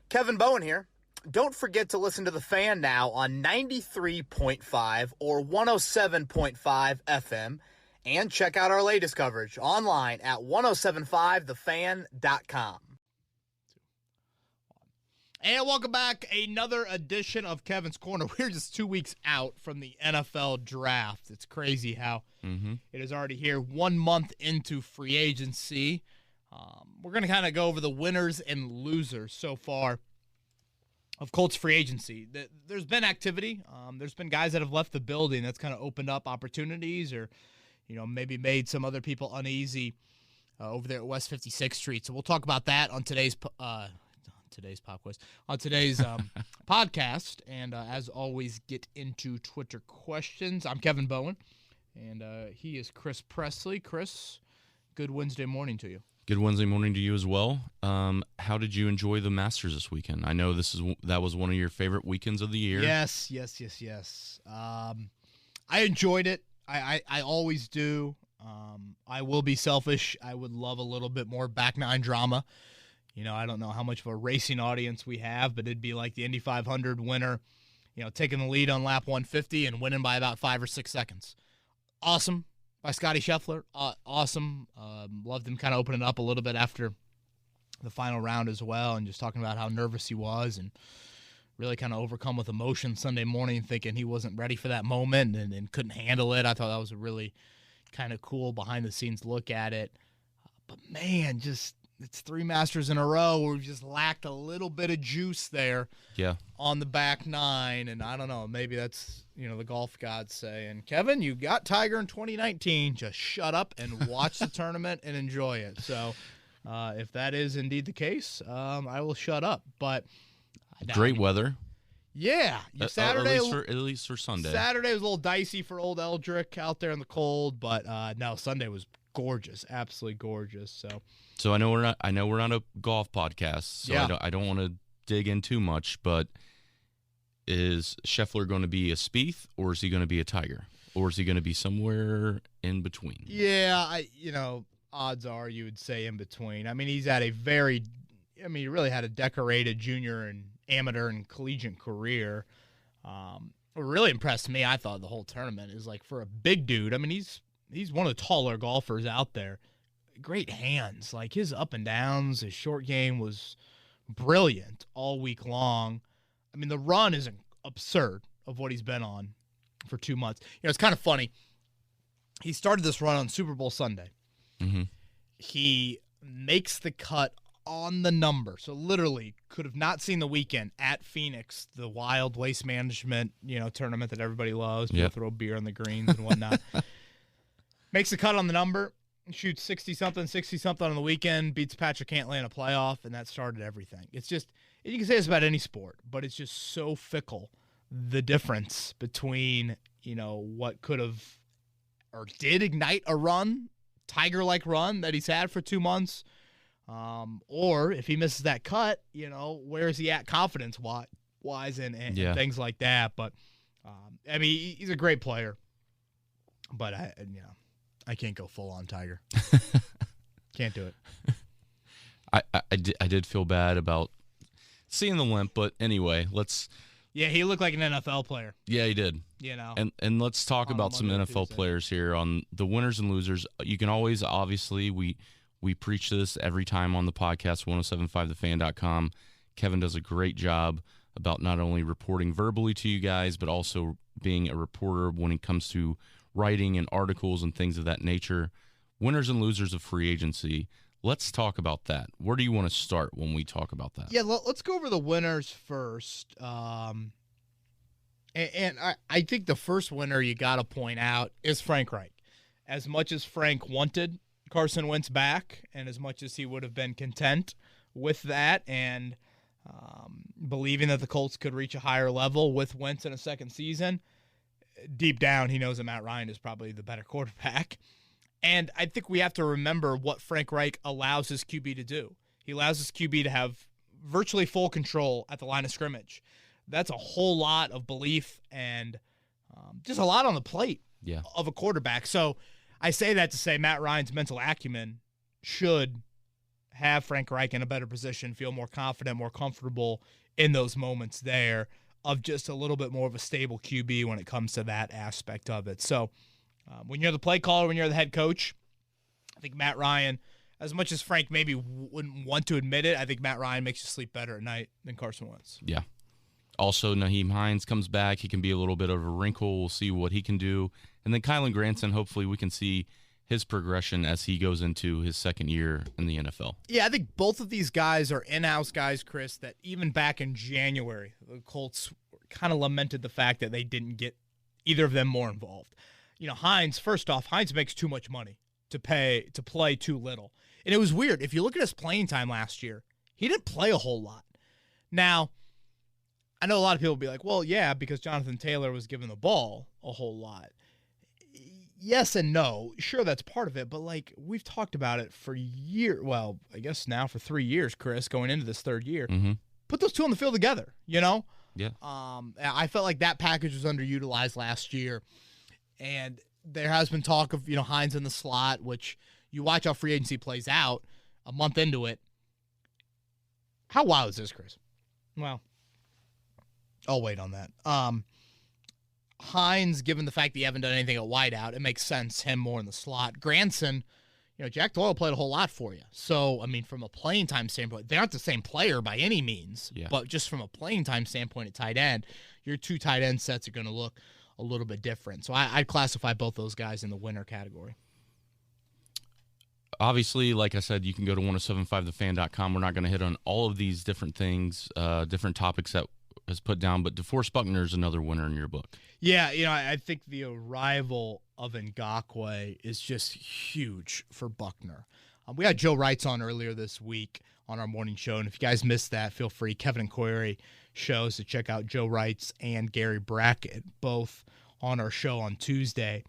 Kevin Bowen here. Don't forget to listen to The Fan now on 93.5 or 107.5 FM, and check out our latest coverage online at 1075thefan.com. And welcome back. Another edition of Kevin's Corner. We're just 2 weeks out from the NFL draft. It's crazy how it is already here, 1 month into free agency. We're going to kind of go over the winners and losers so far of Colts free agency. There's been activity. There's been guys that have left the building that's kind of opened up opportunities, or maybe made some other people uneasy over there at West 56th Street. So we'll talk about that on today's podcast, and as always, get into Twitter questions. I'm Kevin Bowen, and he is Chris Presley. Chris, good Wednesday morning to you. Good Wednesday morning to you as well. How did you enjoy the Masters this weekend? I know that was one of your favorite weekends of the year. Yes. I enjoyed it. I always do. I will be selfish. I would love a little bit more back nine drama. I don't know how much of a racing audience we have, but it'd be like the Indy 500 winner, taking the lead on lap 150 and winning by about 5 or 6 seconds. Awesome by Scotty Scheffler. Awesome. Loved him kind of opening up a little bit after the final round as well, and just talking about how nervous he was and really kind of overcome with emotion Sunday morning, thinking he wasn't ready for that moment and couldn't handle it. I thought that was a really kind of cool behind-the-scenes look at it. But, man, it's 3 Masters in a row where we've just lacked a little bit of juice there on the back nine. And I don't know, maybe that's, the golf gods saying, Kevin, you got Tiger in 2019. Just shut up and watch the tournament and enjoy it. So if that is indeed the case, I will shut up. But great weather. Yeah. Saturday, at least for Sunday. Saturday was a little dicey for old Eldrick out there in the cold. But no, Sunday was gorgeous, absolutely gorgeous. So I know we're not a golf podcast, so I don't want to dig in too much, but is Scheffler going to be a Spieth, or is he going to be a Tiger, or is he going to be somewhere in between? Yeah, odds are you would say in between. I mean, he really had a decorated junior and amateur and collegiate career. What really impressed me, I thought, the whole tournament is like for a big dude. I mean, he's one of the taller golfers out there. Great hands. Like his up and downs, his short game was brilliant all week long. I mean, the run is absurd of what he's been on for 2 months. It's kind of funny. He started this run on Super Bowl Sunday. Mm-hmm. He makes the cut on the number. So literally could have not seen the weekend at Phoenix, the wild waste management, tournament that everybody loves. People throw beer on the greens and whatnot. Makes the cut on the number. Shoots 60-something on the weekend, beats Patrick Cantlay in a playoff, and that started everything. It's just, you can say this about any sport, but it's just so fickle, the difference between, what could have or did ignite a run, Tiger-like run that he's had for 2 months, or if he misses that cut, where is he at confidence-wise and things like that. But, he's a great player, but, I can't go full on Tiger. Can't do it. I did feel bad about seeing the limp, but anyway, Yeah, he looked like an NFL player. Yeah, he did. And let's talk about some NFL players here on the winners and losers. You can always, obviously, we preach this every time on the podcast, 1075thefan.com. Kevin does a great job about not only reporting verbally to you guys, but also being a reporter when it comes to writing and articles and things of that nature. Winners and losers of free agency. Let's talk about that. Where do you want to start when we talk about that? Yeah, let's go over the winners first. And I think the first winner you got to point out is Frank Reich. As much as Frank wanted Carson Wentz back, and as much as he would have been content with that, and believing that the Colts could reach a higher level with Wentz in a second season, deep down, he knows that Matt Ryan is probably the better quarterback. And I think we have to remember what Frank Reich allows his QB to do. He allows his QB to have virtually full control at the line of scrimmage. That's a whole lot of belief and just a lot on the plate of a quarterback. So I say that to say Matt Ryan's mental acumen should have Frank Reich in a better position, feel more confident, more comfortable in those moments there of just a little bit more of a stable QB when it comes to that aspect of it. So when you're the play caller, when you're the head coach, I think Matt Ryan, as much as Frank maybe wouldn't want to admit it, I think Matt Ryan makes you sleep better at night than Carson Wentz. Yeah. Also, Nyheim Hines comes back. He can be a little bit of a wrinkle. We'll see what he can do. And then Kylan Granson, hopefully we can see his progression as he goes into his second year in the NFL. Yeah, I think both of these guys are in-house guys, Chris, that even back in January, the Colts kind of lamented the fact that they didn't get either of them more involved. Hines, first off, Hines makes too much money to play too little. And it was weird. If you look at his playing time last year, he didn't play a whole lot. Now, I know a lot of people will be like, well, yeah, because Jonathan Taylor was given the ball a whole lot. Yes and no. Sure, that's part of it, but we've talked about it for years. Well, I guess now for 3 years, Chris, going into this third year. Mm-hmm. Put those two on the field together, Yeah. I felt like that package was underutilized last year, and there has been talk of, Hines in the slot, which you watch how free agency plays out a month into it. How wild is this, Chris? Well, I'll wait on that. Hines, given the fact that you haven't done anything at wideout, it makes sense, him more in the slot. Granson, Jack Doyle played a whole lot for you. So, from a playing time standpoint, they aren't the same player by any means, but just from a playing time standpoint at tight end, your two tight end sets are going to look a little bit different. So I'd classify both those guys in the winner category. Obviously, like I said, you can go to 1075thefan.com. We're not going to hit on all of these different things, different topics that has put down, but DeForest Buckner is another winner in your book. Yeah, I think the arrival of Ngakoue is just huge for Buckner. We had Joe Wrights on earlier this week on our morning show, and if you guys missed that, feel free. Kevin and Query shows to check out Joe Wrights and Gary Brackett, both on our show on Tuesday.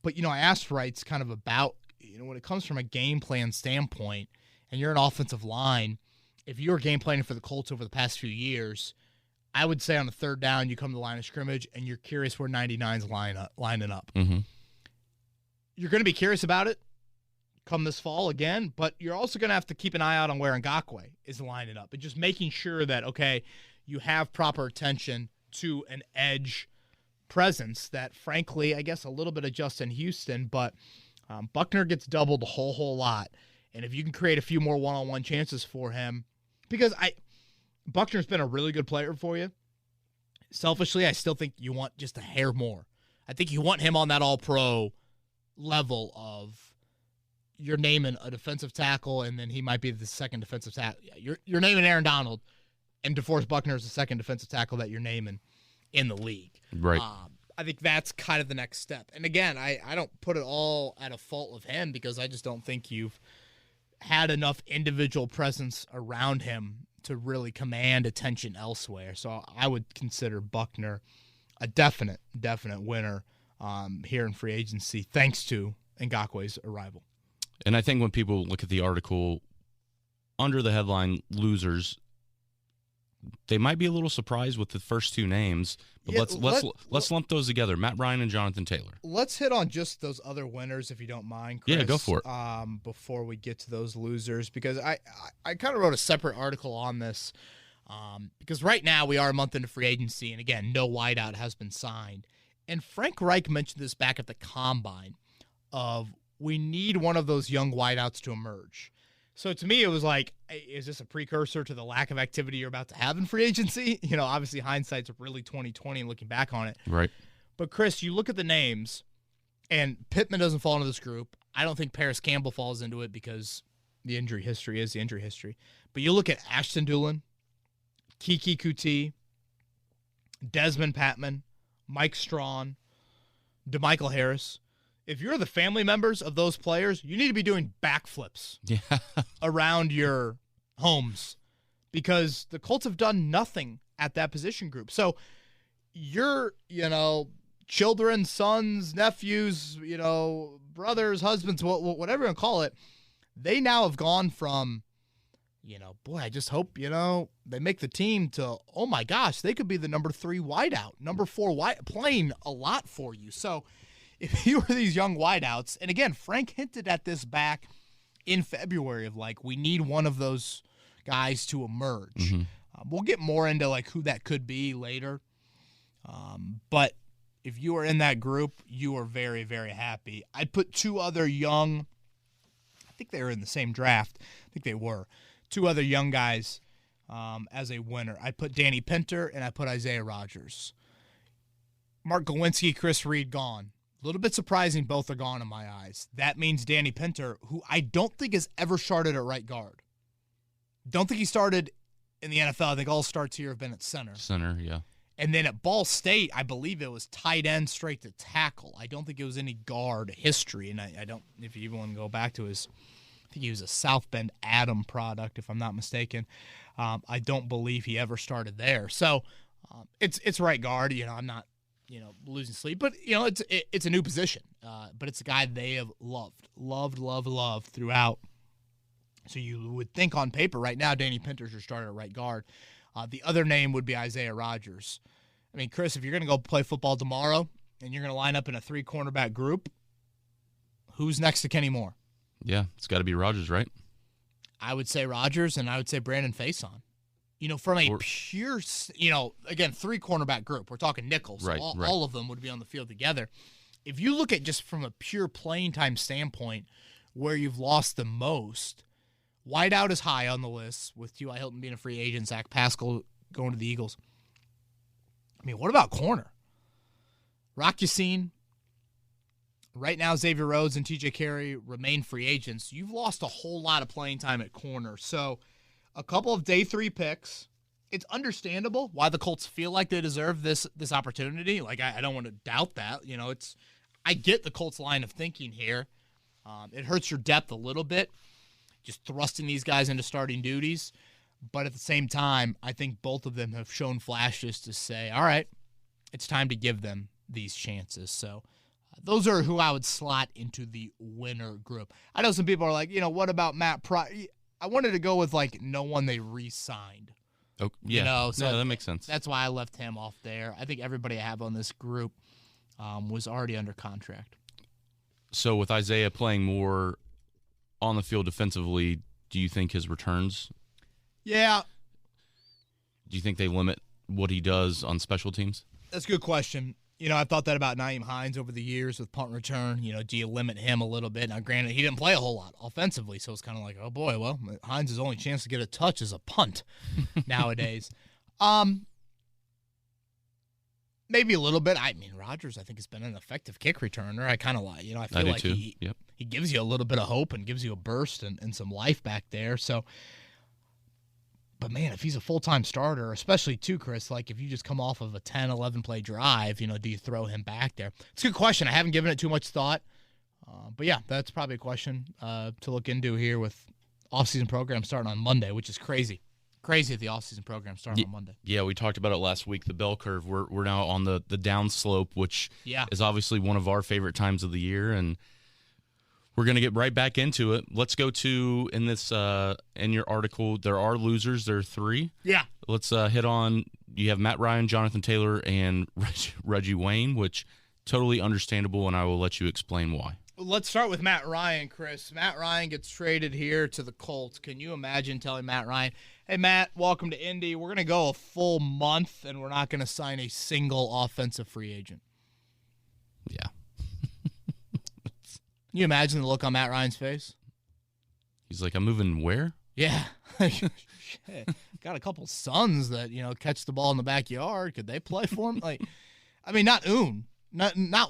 But, I asked Wrights kind of about, when it comes from a game plan standpoint, and you're an offensive line, if you were game planning for the Colts over the past few years, I would say on the third down, you come to the line of scrimmage, and you're curious where 99's lining up. Mm-hmm. You're going to be curious about it come this fall again, but you're also going to have to keep an eye out on where Ngakoue is lining up and just making sure that, okay, you have proper attention to an edge presence that, frankly, I guess a little bit of Justin Houston, but Buckner gets doubled a whole lot. And if you can create a few more one-on-one chances for him, because Buckner's been a really good player for you. Selfishly, I still think you want just a hair more. I think you want him on that all-pro level of you're naming a defensive tackle, and then he might be the second defensive tackle. You're naming Aaron Donald, and DeForest Buckner is the second defensive tackle that you're naming in the league. Right. I think that's kind of the next step. And again, I don't put it all at a fault of him because I just don't think you've had enough individual presence around him to really command attention elsewhere. So I would consider Buckner a definite winner here in free agency, thanks to Ngakoue's arrival. And I think when people look at the article under the headline "Losers," they might be a little surprised with the first two names. But let's lump those together: Matt Ryan and Jonathan Taylor. Let's hit on just those other winners, if you don't mind, Chris. Yeah, go for it. Before we get to those losers, because I kind of wrote a separate article on this. Because right now we are a month into free agency, and again, no wideout has been signed. And Frank Reich mentioned this back at the Combine of we need one of those young wideouts to emerge. So to me, it was like, is this a precursor to the lack of activity you're about to have in free agency? Obviously hindsight's really 2020 and looking back on it. Right. But Chris, you look at the names, and Pittman doesn't fall into this group. I don't think Paris Campbell falls into it because the injury history is the injury history. But you look at Ashton Dulin, Kiki Kuti, Desmond Patman, Mike Strawn, DeMichael Harris. If you're the family members of those players, you need to be doing backflips around your homes because the Colts have done nothing at that position group. So your, children, sons, nephews, brothers, husbands, whatever you want to call it, they now have gone from, boy, I just hope, they make the team to, oh my gosh, they could be the number 3 wideout, number 4 playing a lot for you. So if you were these young wideouts, and again, Frank hinted at this back in February of like, we need one of those guys to emerge. We'll get more into like who that could be later. But if you are in that group, you are very, very happy. I'd put two other young, I think they were in the same draft. I think they were. Two other young guys as a winner. I'd put Danny Pinter and I put Isaiah Rodgers. Mark Glowinski, Chris Reed gone. A little bit surprising both are gone in my eyes. That means Danny Pinter, who I don't think has ever started at right guard. Don't think he started in the NFL. I think all starts here have been at center. Center, yeah. And then at Ball State, I believe it was tight end straight to tackle. I don't think it was any guard history. And I don't, if you even want to go back to his, I think he was a South Bend Adam product, if I'm not mistaken. I don't believe he ever started there. So it's right guard. I'm not, losing sleep. But, it's a new position. But it's a guy they have loved throughout. So you would think on paper right now, Danny Pinter's your starter at right guard. The other name would be Isaiah Rodgers. I mean, Chris, if you're going to go play football tomorrow and you're going to line up in a 3-cornerback group, who's next to Kenny Moore? Yeah, it's got to be Rodgers, right? I would say Rodgers, and I would say Brandon Faison. From a pure, again, 3-cornerback group. We're talking nickels. Right, So right. all of them would be on the field together. If you look at just from a pure playing time standpoint where you've lost the most, wideout is high on the list with T.Y. Hilton being a free agent, Zach Pascal going to the Eagles. I mean, what about corner? Rock Yassin. Right now, Xavier Rhodes and T.J. Carey remain free agents. You've lost a whole lot of playing time at corner. So a couple of day 3 picks. It's understandable why the Colts feel like they deserve this opportunity. Like, I don't want to doubt that. I get the Colts line of thinking here. It hurts your depth a little bit, just thrusting these guys into starting duties. But at the same time, I think both of them have shown flashes to say, all right, it's time to give them these chances. So those are who I would slot into the winner group. I know some people are like, what about Matt Pryor? I wanted to go with, no one they re-signed. Oh, yeah. So yeah, that makes sense. That's why I left him off there. I think everybody I have on this group was already under contract. So with Isaiah playing more on the field defensively, do you think his returns? Yeah. Do you think they limit what he does on special teams? That's a good question. I've thought that about Nyheim Hines over the years with punt return. Do you limit him a little bit? Now, granted, he didn't play a whole lot offensively, so it's kind of like, oh, boy, well, Hines' only chance to get a touch is a punt nowadays. Maybe a little bit. I mean, Rodgers, I think, has been an effective kick returner. I kind of like, I feel like too. he Yep. he gives you a little bit of hope and gives you a burst and some life back there. So, but man, if he's a full-time starter, especially too, Chris, like if you just come off of a 10, 11 play drive, do you throw him back there? It's a good question. I haven't given it too much thought. But yeah, that's probably a question to look into here with off-season program starting on Monday, which is crazy. Crazy that the off-season program starting on Monday. Yeah, we talked about it last week, the bell curve. We're now on the down slope, which is obviously one of our favorite times of the year, and we're going to get right back into it. Let's go to, in your article, there are losers. There are 3. Yeah. Let's hit on, you have Matt Ryan, Jonathan Taylor, and Reggie Wayne, which totally understandable, and I will let you explain why. Let's start with Matt Ryan, Chris. Matt Ryan gets traded here to the Colts. Can you imagine telling Matt Ryan, hey, Matt, welcome to Indy. We're going to go a full month, and we're not going to sign a single offensive free agent? Yeah. Can you imagine the look on Matt Ryan's face? He's like, I'm moving where? Yeah. Shit. Got a couple sons that, catch the ball in the backyard. Could they play for him? Not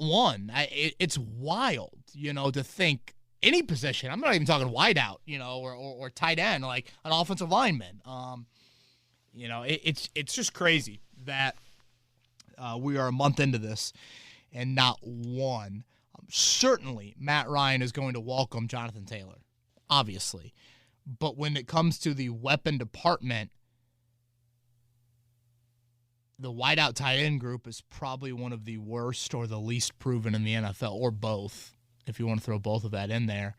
one. It's wild, to think any position. I'm not even talking wideout, or tight end, like an offensive lineman. It's just crazy that we are a month into this and not one. Certainly, Matt Ryan is going to welcome Jonathan Taylor, obviously. But when it comes to the weapon department, the wideout tight end group is probably one of the worst or the least proven in the NFL, or both, if you want to throw both of that in there.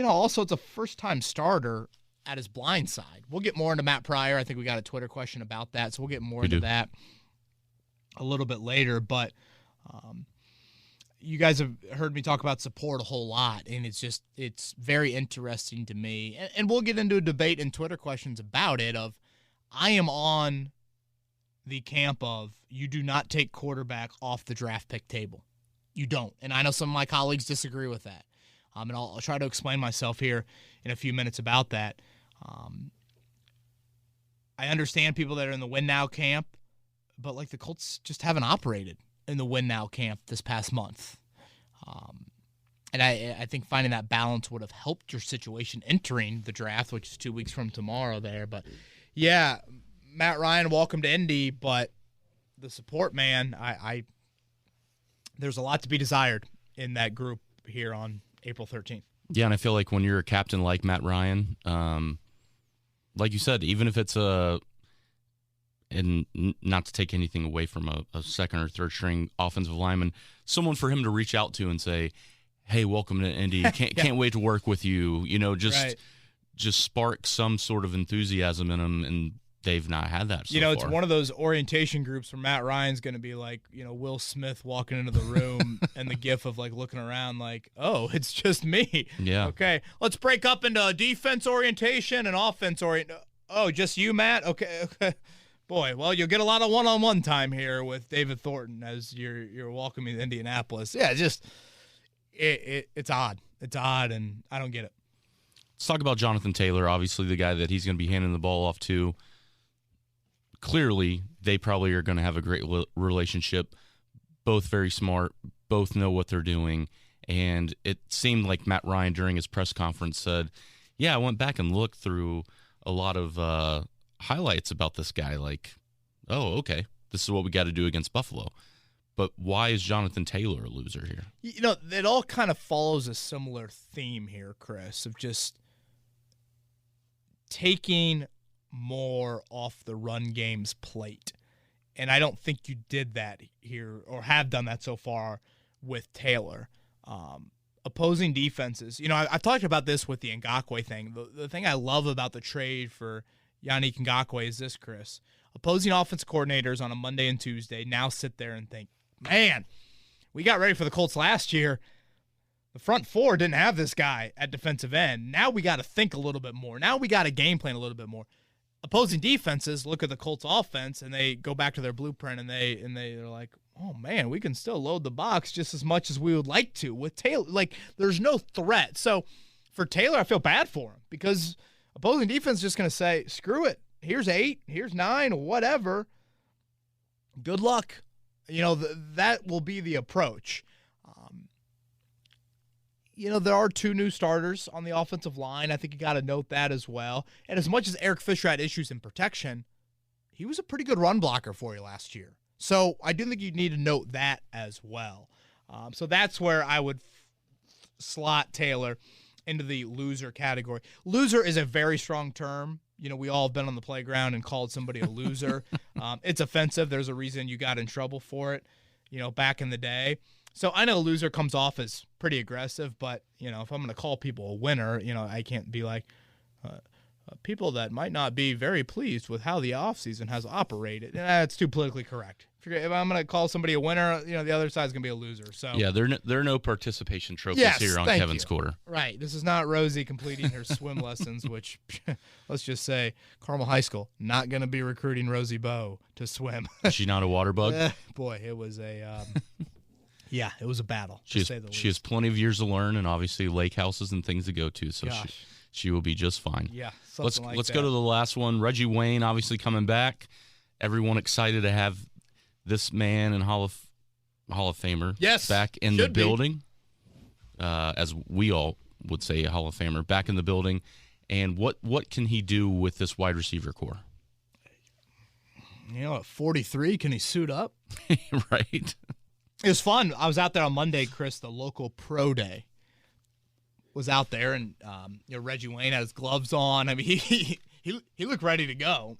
Also, it's a first-time starter at his blind side. We'll get more into Matt Pryor. I think we got a Twitter question about that, so we'll get more into that a little bit later. But, you guys have heard me talk about support a whole lot, and it's very interesting to me. And we'll get into a debate and Twitter questions about it. I am on the camp of you do not take quarterback off the draft pick table. You don't. And I know some of my colleagues disagree with that. And I'll try to explain myself here in a few minutes about that. I understand people that are in the win now camp, but the Colts just haven't operated in the win now camp this past month. And I think finding that balance would have helped your situation entering the draft, which is 2 weeks from tomorrow there. But yeah, Matt Ryan, welcome to Indy, but the support, man, there's a lot to be desired in that group here on April 13th. Yeah, and I feel like when you're a captain like Matt Ryan, like you said, even if it's and not to take anything away from a second or third string offensive lineman, someone for him to reach out to and say, hey, welcome to Indy, can't wait to work with you, just spark some sort of enthusiasm in them, and they've not had that so far. It's one of those orientation groups where Matt Ryan's going to be like, Will Smith walking into the room and the gif of looking around oh, it's just me. Yeah. Okay, let's break up into defense orientation and offense orientation. Oh, just you, Matt? Okay. Boy, well, you'll get a lot of one-on-one time here with David Thornton as you're welcoming to Indianapolis. Yeah, just it's odd. It's odd, and I don't get it. Let's talk about Jonathan Taylor, obviously the guy that he's going to be handing the ball off to. Clearly, they probably are going to have a great relationship. Both very smart, both know what they're doing. And it seemed like Matt Ryan during his press conference said, yeah, I went back and looked through a lot of highlights about this guy. Oh, okay, this is what we got to do against Buffalo. But why is Jonathan Taylor a loser here? It all kind of follows a similar theme here, Chris, of just taking more off the run game's plate. And I don't think you did that here or have done that so far with Taylor. Opposing defenses, I've talked about this with the Ngakoue thing. The thing I love about the trade for Yannick Ngakoue is this, Chris. Opposing offense coordinators on a Monday and Tuesday now sit there and think, man, we got ready for the Colts last year. The front four didn't have this guy at defensive end. Now we got to think a little bit more. Now we got to game plan a little bit more. Opposing defenses look at the Colts offense and they go back to their blueprint and they're like, oh man, we can still load the box just as much as we would like to with Taylor. There's no threat. So for Taylor, I feel bad for him because opposing defense is just going to say, screw it. Here's 8, here's 9, whatever. Good luck. That will be the approach. There are 2 new starters on the offensive line. I think you got to note that as well. And as much as Eric Fisher had issues in protection, he was a pretty good run blocker for you last year. So I do think you need to note that as well. So that's where I would slot Taylor into the loser category. Loser is a very strong term. We all have been on the playground and called somebody a loser. It's offensive. There's a reason you got in trouble for it, back in the day. So I know loser comes off as pretty aggressive, but, if I'm going to call people a winner, I can't be like people that might not be very pleased with how the offseason has operated. It's too politically correct. If I'm going to call somebody a winner, the other side's going to be a loser. So yeah, there are no participation trophies here on Kevin's Quarter. Right. This is not Rosie completing her swim lessons, which, let's just say, Carmel High School, not going to be recruiting Rosie Bowe to swim. Is she not a water bug? Boy, it was a yeah, it was a battle. She has plenty of years to learn and obviously lake houses and things to go to, so she will be just fine. Yeah, let's go to the last one. Reggie Wayne obviously coming back. Everyone excited to have this man and Hall of Famer back in the building. As we all would say, a Hall of Famer back in the building. And what can he do with this wide receiver core? At 43, can he suit up? Right. It was fun. I was out there on Monday, Chris, the local pro day. Was out there, and Reggie Wayne had his gloves on. I mean, he looked ready to go,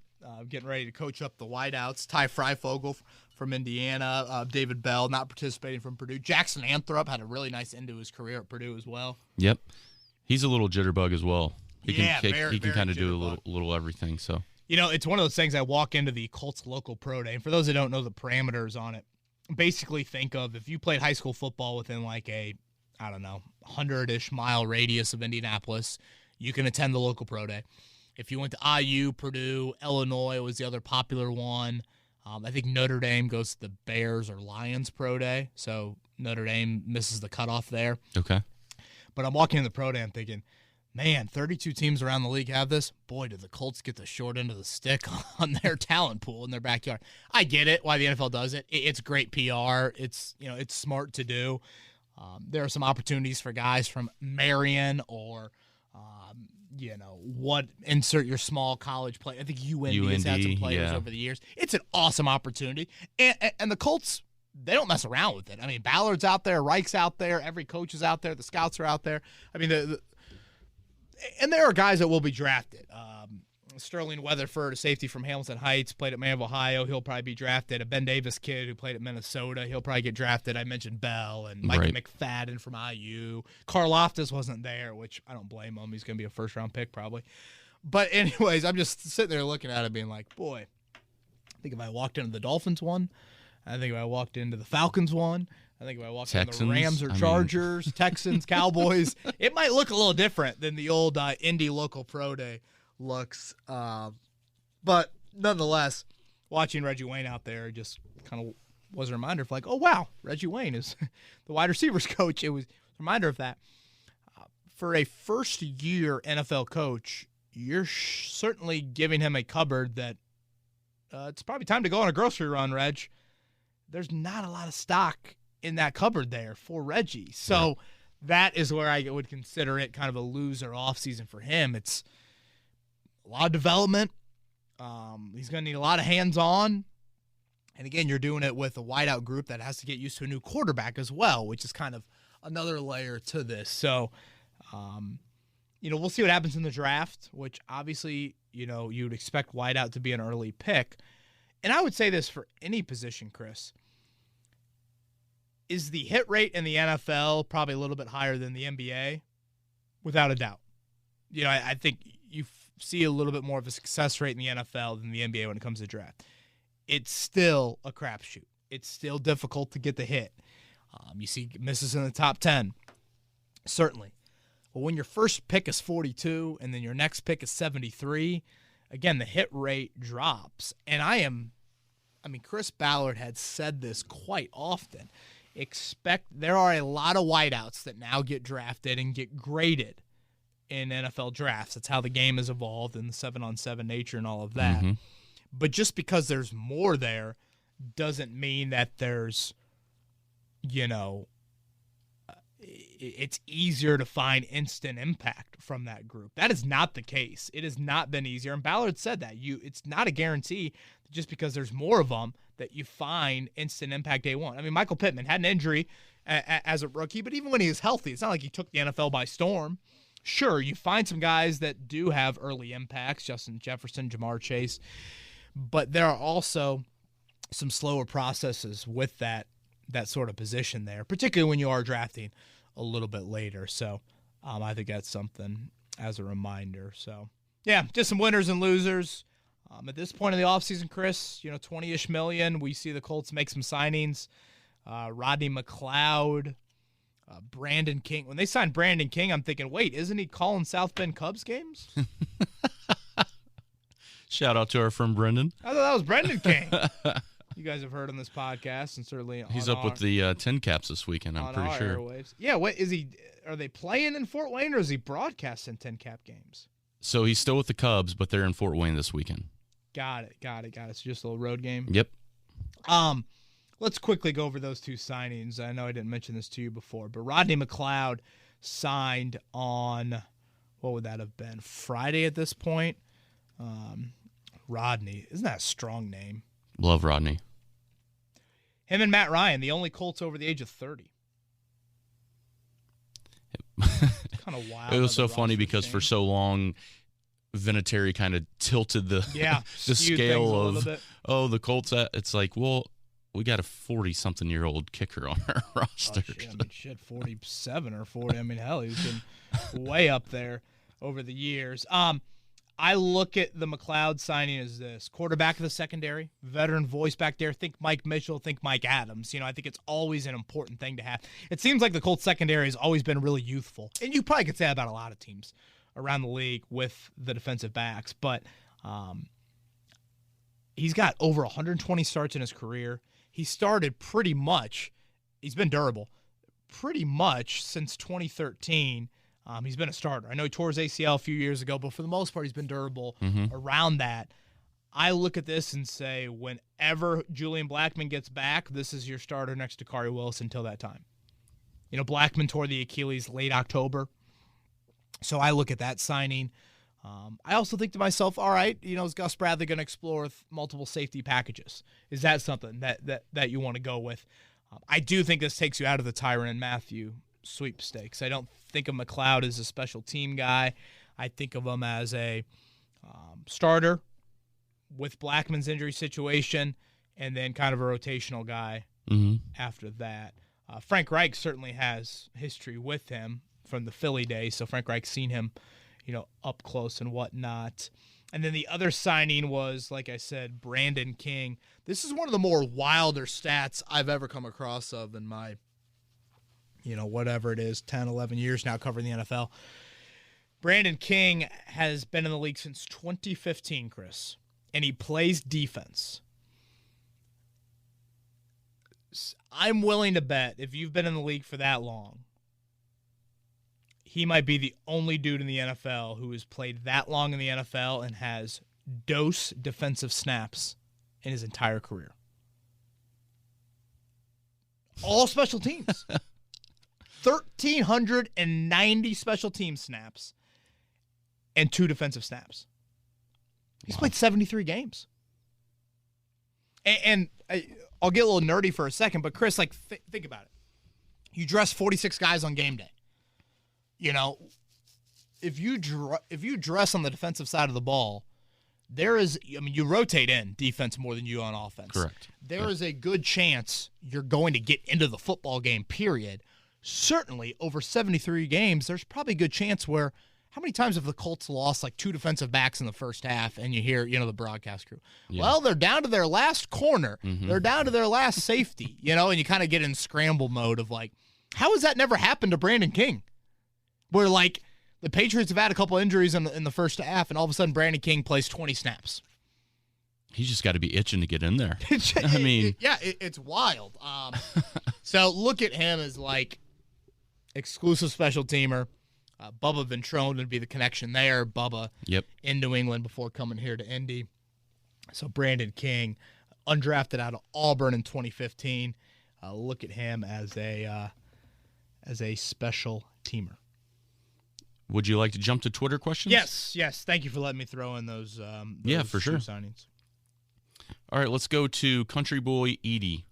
getting ready to coach up the wideouts. Ty Freifogel from Indiana, David Bell not participating from Purdue. Jackson Anthrop had a really nice end to his career at Purdue as well. Yep, he's a little jitterbug as well. He can very kind of do a little everything. So it's one of those things. I walk into the Colts local pro day, and for those that don't know the parameters on it, basically think of if you played high school football within like a, I don't know, 100-ish mile radius of Indianapolis, you can attend the local pro day. If you went to IU, Purdue, Illinois was the other popular one. I think Notre Dame goes to the Bears or Lions pro day, so Notre Dame misses the cutoff there. Okay. But I'm walking in the pro day, I'm thinking, man, 32 teams around the league have this. Boy, did the Colts get the short end of the stick on their talent pool in their backyard. I get it, why the NFL does it. It's great PR. It's smart to do. There are some opportunities for guys from Marion or insert your small college play. I think UND has had some players over the years. It's an awesome opportunity. And the Colts, they don't mess around with it. I mean, Ballard's out there, Reich's out there, every coach is out there, the scouts are out there. I mean, and there are guys that will be drafted. Sterling Weatherford, a safety from Hamilton Heights, played at Man of Ohio. He'll probably be drafted. A Ben Davis kid who played at Minnesota. He'll probably get drafted. I mentioned Bell and Micah McFadden from IU. Karlaftis wasn't there, which I don't blame him. He's going to be a first-round pick probably. But anyways, I'm just sitting there looking at it being like, boy, I think if I walked into the Dolphins one, I think if I walked into the Falcons one, I think if I walked into the Rams or Chargers, Texans, Cowboys, it might look a little different than the old Indy local pro day looks. But nonetheless, watching Reggie Wayne out there just kind of was a reminder of like, oh, wow, Reggie Wayne is the wide receivers coach. It was a reminder of that. For a first-year NFL coach, you're certainly giving him a cupboard that it's probably time to go on a grocery run, Reg. There's not a lot of stock in that cupboard there for Reggie. So that is where I would consider it kind of a loser offseason for him. It's a lot of development. He's going to need a lot of hands-on. And, again, you're doing it with a wideout group that has to get used to a new quarterback as well, which is kind of another layer to this. So, we'll see what happens in the draft, which obviously, you'd expect wideout to be an early pick. And I would say this for any position, Chris. Is the hit rate in the NFL probably a little bit higher than the NBA? Without a doubt. I think you see a little bit more of a success rate in the NFL than the NBA when it comes to draft. It's still a crapshoot. It's still difficult to get the hit. You see misses in the top 10. Certainly. But when your first pick is 42 and then your next pick is 73, again, the hit rate drops. And Chris Ballard had said this quite often. There are a lot of wideouts that now get drafted and get graded in NFL drafts. That's how the game has evolved and the 7-on-7 nature and all of that. Mm-hmm. But just because there's more there doesn't mean that there's, it's easier to find instant impact from that group. That is not the case. It has not been easier. And Ballard said that. It's not a guarantee just because there's more of them that you find instant impact day one. I mean, Michael Pittman had an injury as a rookie, but even when he was healthy, it's not like he took the NFL by storm. Sure, you find some guys that do have early impacts, Justin Jefferson, Jamar Chase, but there are also some slower processes with that sort of position there, particularly when you are drafting a little bit later. So I think that's something as a reminder. So, yeah, just some winners and losers. At this point in the offseason, Chris, 20-ish million. We see the Colts make some signings. Rodney McLeod, Brandon King. When they signed Brandon King, I'm thinking, wait, isn't he calling South Bend Cubs games? Shout out to our friend Brendan. I thought that was Brendan King. You guys have heard on this podcast, and certainly he's up with the 10 caps this weekend, I'm pretty sure. Airwaves. Yeah, what is he? Are they playing in Fort Wayne, or is he broadcasting 10 cap games? So he's still with the Cubs, but they're in Fort Wayne this weekend. Got it. So just a little road game. Yep. Let's quickly go over those two signings. I know I didn't mention this to you before, but Rodney McLeod signed on, what would that have been, Friday at this point? Rodney, isn't that a strong name? Love Rodney. Him and Matt Ryan, the only Colts over the age of 30. Kind of wild. It was so funny because for so long, Vinatieri kind of tilted the scale of the Colts. It's like, well, we got a 40-something-year-old kicker on our roster. Oh, shit, 47 or 40. I mean, hell, he's been way up there over the years. I look at the McLeod signing as this: quarterback of the secondary, veteran voice back there. Think Mike Mitchell, think Mike Adams. I think it's always an important thing to have. It seems like the Colts secondary has always been really youthful, and you probably could say that about a lot of teams around the league with the defensive backs. But he's got over 120 starts in his career. He started pretty much. He's been durable pretty much since 2013. He's been a starter. I know he tore his ACL a few years ago, but for the most part, he's been durable around that. I look at this and say, whenever Julian Blackmon gets back, this is your starter next to Kari Willis until that time. Blackmon tore the Achilles late October, so I look at that signing. I also think to myself, all right, is Gus Bradley going to explore multiple safety packages? Is that something that you want to go with? I do think this takes you out of the Tyrann Mathieu sweepstakes. I don't think of McLeod as a special team guy. I think of him as a starter with Blackmon's injury situation, and then kind of a rotational guy after that. Frank Reich certainly has history with him from the Philly days, so Frank Reich's seen him, up close and whatnot. And then the other signing was, like I said, Brandon King. This is one of the more wilder stats I've ever come across of in my whatever it is, 10, 11 years now covering the NFL. Brandon King has been in the league since 2015, Chris, and he plays defense. I'm willing to bet if you've been in the league for that long, he might be the only dude in the NFL who has played that long in the NFL and has dose defensive snaps in his entire career. All special teams. 1,390 special team snaps and 2 defensive snaps. He's played 73 games. And I'll get a little nerdy for a second, but Chris, think about it. You dress 46 guys on game day. If you dress on the defensive side of the ball, you rotate in defense more than you on offense. Correct. There is a good chance you're going to get into the football game, period. Certainly, over 73 games, there's probably a good chance where how many times have the Colts lost 2 defensive backs in the first half, and you hear, the broadcast crew, well, they're down to their last corner. They're down to their last safety, and you kind of get in scramble mode of how has that never happened to Brandon King? Where, the Patriots have had a couple injuries in the first half, and all of a sudden Brandon King plays 20 snaps. He's just got to be itching to get in there. It's wild. So look at him as, exclusive special teamer. Bubba Ventrone would be the connection there. Bubba in New England before coming here to Indy. So Brandon King, undrafted out of Auburn in 2015. Look at him as a special teamer. Would you like to jump to Twitter questions? Yes. Thank you for letting me throw in those for sure. signings. All right, let's go to Country Boy Edie.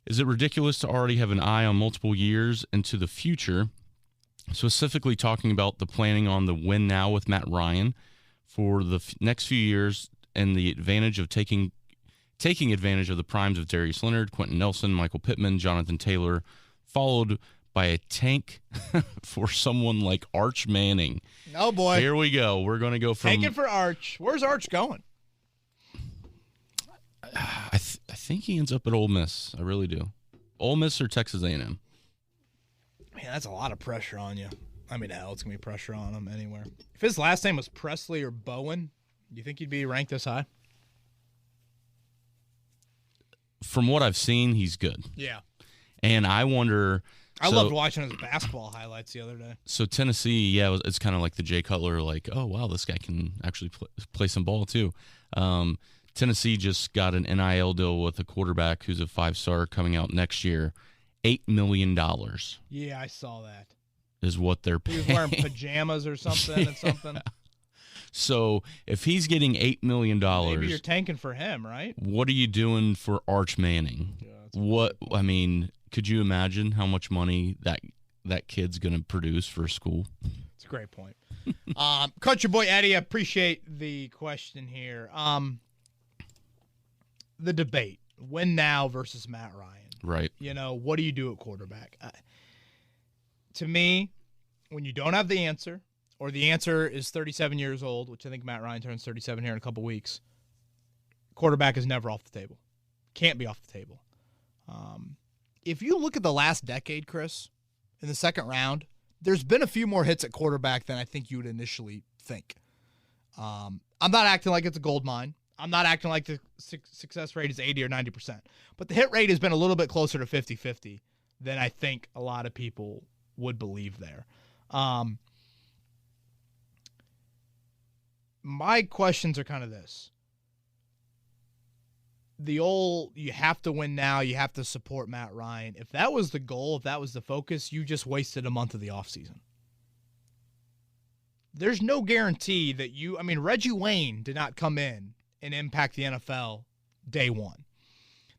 Is it ridiculous to already have an eye on multiple years into the future, specifically talking about the planning on the win now with Matt Ryan for the next few years and the advantage of taking advantage of the primes of Darius Leonard, Quentin Nelson, Michael Pittman, Jonathan Taylor, followed by a tank for someone like Arch Manning? Oh, boy. Here we go. We're going to go from... Take it for Arch. Where's Arch going? I think he ends up at Ole Miss. I really do. Ole Miss or Texas A&M? Man, that's a lot of pressure on you. Hell, it's going to be pressure on him anywhere. If his last name was Presley or Bowen, do you think he'd be ranked this high? From what I've seen, he's good. Yeah. And I wonder... I loved watching his basketball highlights the other day. So Tennessee, it's kind of like the Jay Cutler, oh, wow, this guy can actually play some ball too. Tennessee just got an NIL deal with a quarterback who's a 5-star coming out next year. $8 million. Yeah, I saw that. Is what they're paying. He was wearing pajamas or something and something. So if he's getting $8 million, maybe you're tanking for him, right? What are you doing for Arch Manning? Yeah, could you imagine how much money that kid's going to produce for school? It's a great point. Country Boy Eddie, I appreciate the question here. The debate, win now versus Matt Ryan. Right. What do you do at quarterback? To me, when you don't have the answer, or the answer is 37 years old, which I think Matt Ryan turns 37 here in a couple weeks, quarterback is never off the table. Can't be off the table. If you look at the last decade, Chris, in the second round, there's been a few more hits at quarterback than I think you would initially think. I'm not acting like it's a gold mine. I'm not acting like the success rate is 80 or 90%. But the hit rate has been a little bit closer to 50-50 than I think a lot of people would believe there. My questions are kind of this. You have to win now, you have to support Matt Ryan. If that was the goal, if that was the focus, you just wasted a month of the offseason. There's no guarantee that Reggie Wayne did not come in and impact the NFL day one.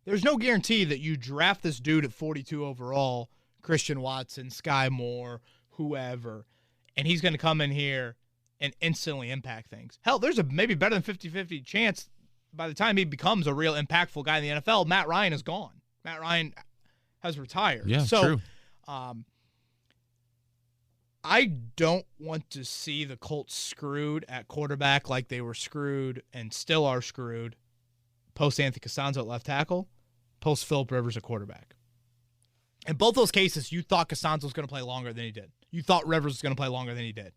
There's no guarantee that you draft this dude at 42 overall, Christian Watson, Sky Moore, whoever, and he's going to come in here and instantly impact things. Hell, there's a maybe better than 50-50 chance by the time he becomes a real impactful guy in the NFL, Matt Ryan is gone. Matt Ryan has retired. Yeah, true. I don't want to see the Colts screwed at quarterback like they were screwed and still are screwed post Anthony Costanzo at left tackle, post Phillip Rivers at quarterback. In both those cases, you thought Costanzo was going to play longer than he did. You thought Rivers was going to play longer than he did.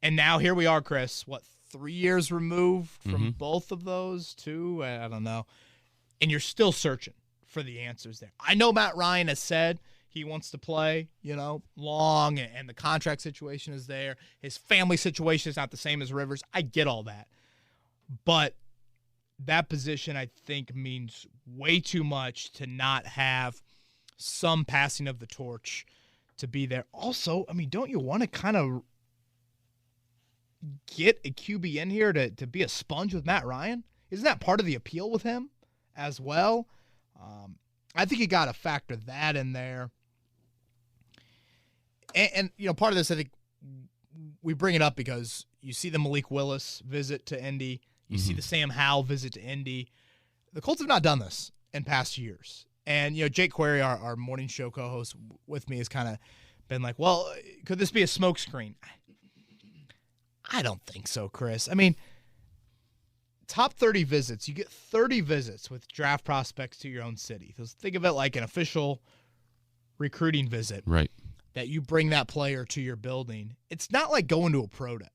And now here we are, Chris, 3 years removed from both of those, two? I don't know. And you're still searching for the answers there. I know Matt Ryan has said he wants to play, long, and the contract situation is there. His family situation is not the same as Rivers. I get all that. But that position, I think, means way too much to not have some passing of the torch to be there. Also, don't you want to kind of get a QB in here to be a sponge with Matt Ryan? Isn't that part of the appeal with him as well? I think you got to factor that in there. And part of this, I think we bring it up because you see the Malik Willis visit to Indy. You see the Sam Howell visit to Indy. The Colts have not done this in past years. And, Jake Query, our morning show co-host with me, has kind of been like, well, could this be a smokescreen? I don't think so, Chris. Top 30 visits. You get 30 visits with draft prospects to your own city. So think of it like an official recruiting visit. Right. That you bring that player to your building. It's not like going to a pro day.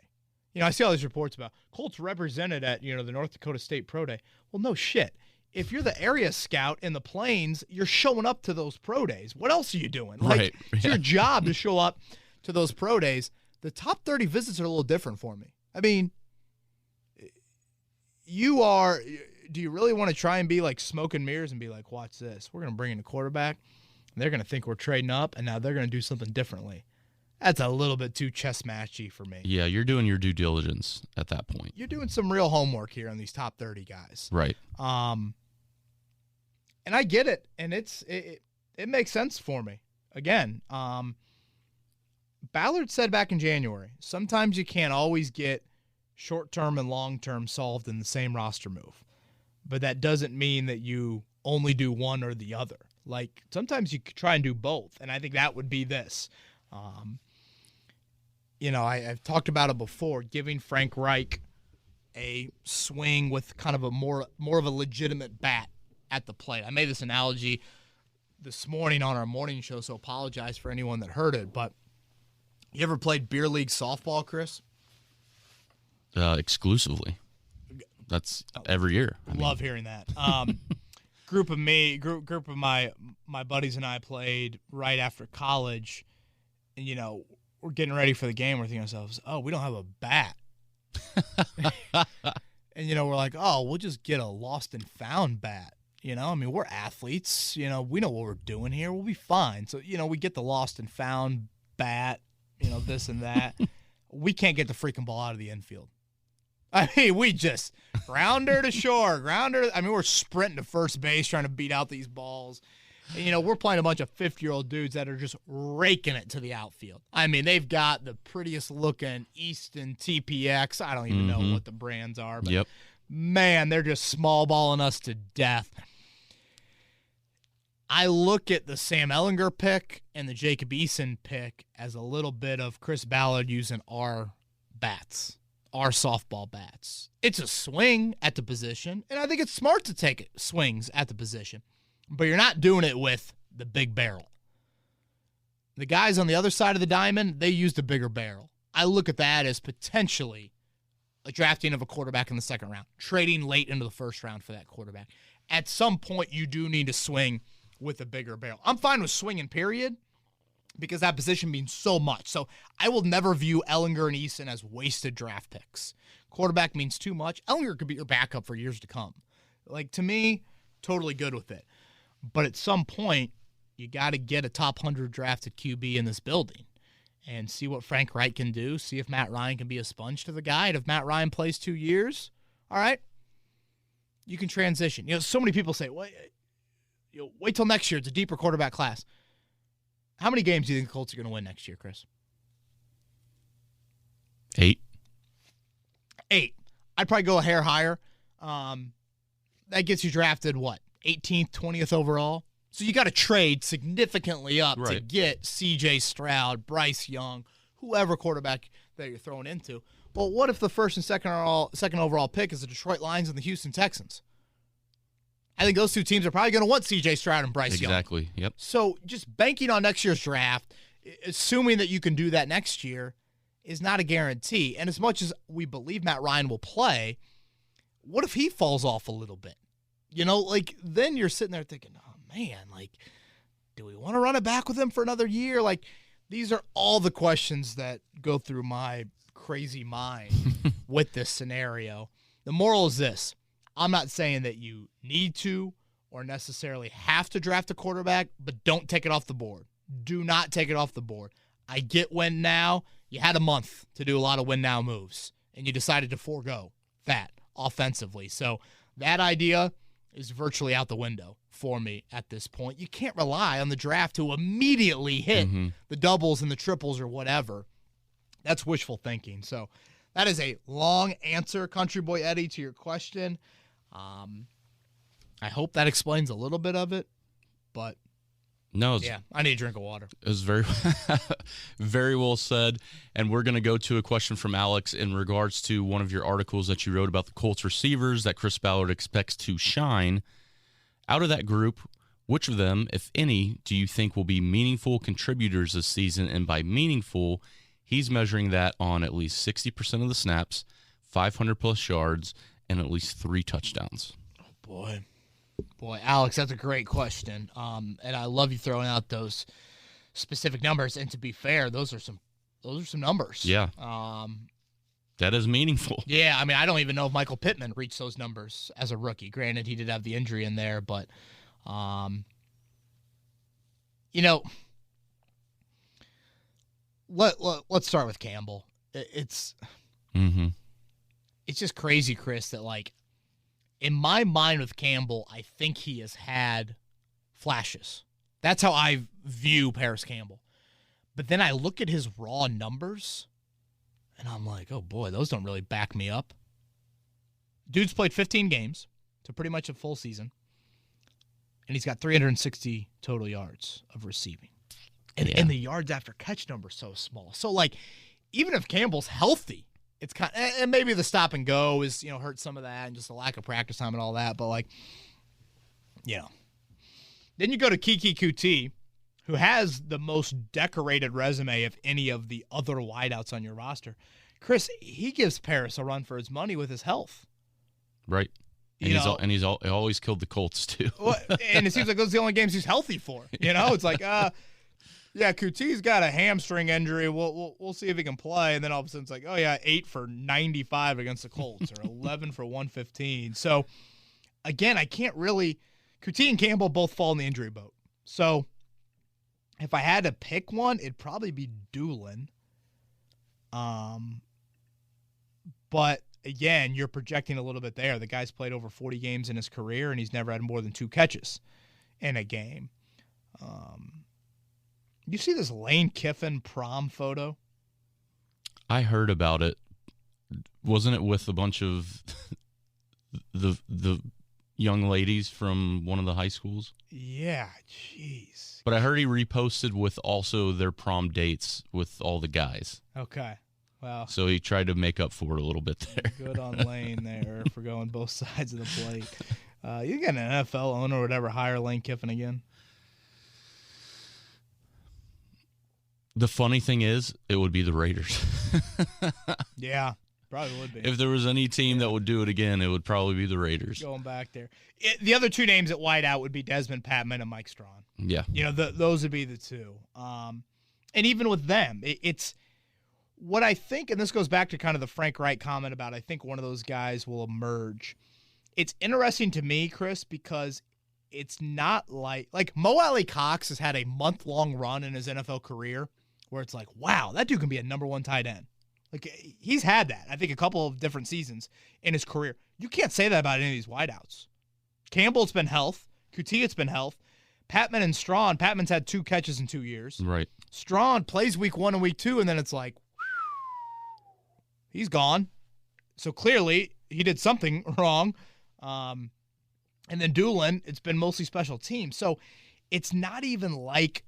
I see all these reports about Colts represented at, the North Dakota State Pro Day. Well, no shit. If you're the area scout in the Plains, you're showing up to those pro days. What else are you doing? Right. It's your job to show up to those pro days. The top 30 visits are a little different for me. Do you really want to try and be like smoke and mirrors and be like, watch this, we're going to bring in a quarterback, and they're going to think we're trading up, and now they're going to do something differently? That's a little bit too chess matchy for me. Yeah, you're doing your due diligence at that point. You're doing some real homework here on these top 30 guys. Right. And I get it, and it makes sense for me. Again, Ballard said back in January, sometimes you can't always get short-term and long-term solved in the same roster move. But that doesn't mean that you only do one or the other. Like, sometimes you could try and do both, and I think that would be this. I've talked about it before, giving Frank Reich a swing with kind of a more of a legitimate bat at the plate. I made this analogy this morning on our morning show, so apologize for anyone that heard it, but you ever played beer league softball, Chris? Exclusively. That's every year. Love hearing that. Group of my buddies and I played right after college, and we're getting ready for the game. We're thinking to ourselves, oh, we don't have a bat. And we're like, oh, we'll just get a lost and found bat. We're athletes. We know what we're doing here. We'll be fine. So we get the lost and found bat. This and that. We can't get the freaking ball out of the infield. We just grounder to shore, grounder. We're sprinting to first base trying to beat out these balls. And, we're playing a bunch of 50-year-old dudes that are just raking it to the outfield. They've got the prettiest looking Easton TPX. I don't even know what the brands are. But man, they're just small balling us to death. I look at the Sam Ehlinger pick and the Jacob Eason pick as a little bit of Chris Ballard using our bats, our softball bats. It's a swing at the position, and I think it's smart to take swings at the position, but you're not doing it with the big barrel. The guys on the other side of the diamond, they used a bigger barrel. I look at that as potentially a drafting of a quarterback in the second round, trading late into the first round for that quarterback. At some point, you do need to swing with a bigger barrel. I'm fine with swinging, period, because that position means so much. So I will never view Ehlinger and Eason as wasted draft picks. Quarterback means too much. Ehlinger could be your backup for years to come. Like, to me, totally good with it. But at some point, you got to get a top 100 drafted QB in this building and see what Frank Reich can do, see if Matt Ryan can be a sponge to the guy. And if Matt Ryan plays 2 years, all right, you can transition. So many people say, wait till next year. It's a deeper quarterback class. How many games do you think the Colts are going to win next year, Chris? 8. 8. I'd probably go a hair higher. That gets you drafted, 18th, 20th overall? So you got to trade significantly up to get C.J. Stroud, Bryce Young, whoever quarterback that you're throwing into. Well, what if the first and second overall pick is the Detroit Lions and the Houston Texans? I think those two teams are probably going to want C.J. Stroud and Bryce Young. Exactly, yep. So just banking on next year's draft, assuming that you can do that next year, is not a guarantee. And as much as we believe Matt Ryan will play, what if he falls off a little bit? Then you're sitting there thinking, oh, man, do we want to run it back with him for another year? These are all the questions that go through my crazy mind with this scenario. The moral is this. I'm not saying that you need to or necessarily have to draft a quarterback, but don't take it off the board. Do not take it off the board. I get win now. You had a month to do a lot of win now moves, and you decided to forego that offensively. So that idea is virtually out the window for me at this point. You can't rely on the draft to immediately hit the doubles and the triples or whatever. That's wishful thinking. So that is a long answer, Country Boy Eddie, to your question. I hope that explains a little bit of it, but no, I need a drink of water. It was very, very well said. And we're going to go to a question from Alex in regards to one of your articles that you wrote about the Colts receivers that Chris Ballard expects to shine. Out of that group, which of them, if any, do you think will be meaningful contributors this season? And by meaningful, he's measuring that on at least 60% of the snaps, 500-plus yards, and at least 3 touchdowns. Oh, boy, Alex, that's a great question. And I love you throwing out those specific numbers. And to be fair, those are some numbers. Yeah. That is meaningful. Yeah, I mean, I don't even know if Michael Pittman reached those numbers as a rookie. Granted, he did have the injury in there, but let's start with Campbell. It's just crazy, Chris, that in my mind with Campbell, I think he has had flashes. That's how I view Paris Campbell. But then I look at his raw numbers, and I'm like, oh, boy, those don't really back me up. Dude's played 15 games, so pretty much a full season, and he's got 360 total yards of receiving. And the yards after catch number is so small. So, even if Campbell's healthy, it's kind of, and maybe the stop and go is, hurt some of that and just a lack of practice time and all that. But then you go to Kiki Kuti, who has the most decorated resume of any of the other wideouts on your roster. Chris, he gives Paris a run for his money with his health. Right. And he always killed the Colts too. And it seems like those are the only games he's healthy for. It's like, yeah, Kuti's got a hamstring injury. We'll see if he can play. And then all of a sudden it's like, 8 for 95 against the Colts or 11 for 115. So, again, I can't really – Kuti and Campbell both fall in the injury boat. So, if I had to pick one, it'd probably be Doolin. But, again, you're projecting a little bit there. The guy's played over 40 games in his career, and he's never had more than 2 catches in a game. You see this Lane Kiffin prom photo? I heard about it. Wasn't it with a bunch of the young ladies from one of the high schools. Yeah, jeez. But I heard he reposted with also their prom dates with all the guys. Okay. Well, so he tried to make up for it a little bit there. Good on Lane there for going both sides of the plate. You get an NFL owner or whatever, hire Lane Kiffin again. The funny thing is, it would be the Raiders. Yeah, probably would be. If there was any team that would do it again, it would probably be the Raiders. Going back there. The other two names at wideout would be Desmond Patman and Mike Strawn. Yeah. Those would be the two. And even with them, it's what I think, and this goes back to kind of the Frank Wright comment about I think one of those guys will emerge. It's interesting to me, Chris, because it's not like Mo Alley Cox has had a month-long run in his NFL career where it's like, wow, that dude can be a number one tight end. Like, he's had that, I think, a couple of different seasons in his career. You can't say that about any of these wideouts. Campbell's been health. Coutille's been health. Patman and Strawn, Patman's had 2 catches in 2 years. Right. Strawn plays week 1 and week 2, and then it's like, he's gone. So clearly, he did something wrong. And then Doolin, it's been mostly special teams. So it's not even like,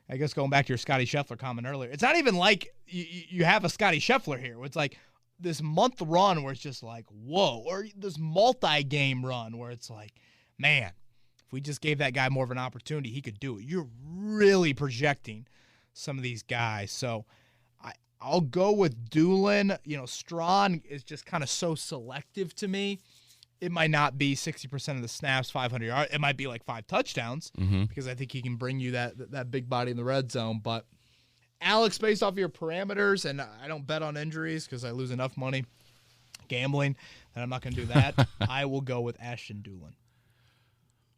I guess going back to your Scotty Scheffler comment earlier, it's not even like you have a Scotty Scheffler here where it's like this month run where it's just like, whoa, or this multi-game run where it's like, man, if we just gave that guy more of an opportunity, he could do it. You're really projecting some of these guys. So I'll go with Doolin. Strawn is just kind of so selective to me. It might not be 60% of the snaps, 500 yards. It might be like 5 touchdowns because I think he can bring you that big body in the red zone. But Alex, based off of your parameters, and I don't bet on injuries because I lose enough money gambling that I'm not going to do that, I will go with Ashton Doolin.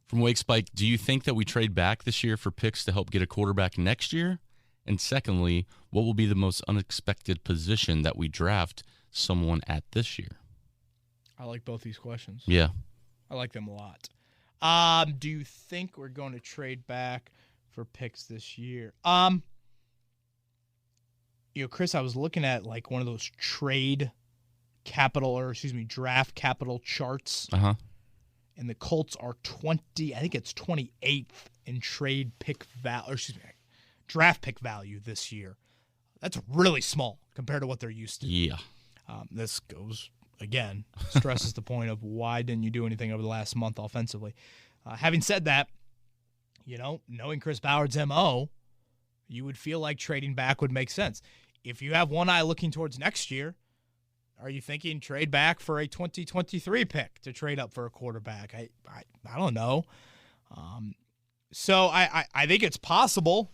From Wake Spike, do you think that we trade back this year for picks to help get a quarterback next year? And secondly, what will be the most unexpected position that we draft someone at this year? I like both these questions. Yeah. I like them a lot. Do you think we're going to trade back for picks this year? Chris, I was looking at like one of those draft capital charts. Uh-huh. And the Colts are 28th in draft pick value this year. That's really small compared to what they're used to. Yeah. This goes, again, stresses the point of why didn't you do anything over the last month offensively. Having said that, knowing Chris Ballard's MO, you would feel like trading back would make sense. If you have one eye looking towards next year, are you thinking trade back for a 2023 pick to trade up for a quarterback? I don't know. So I think it's possible.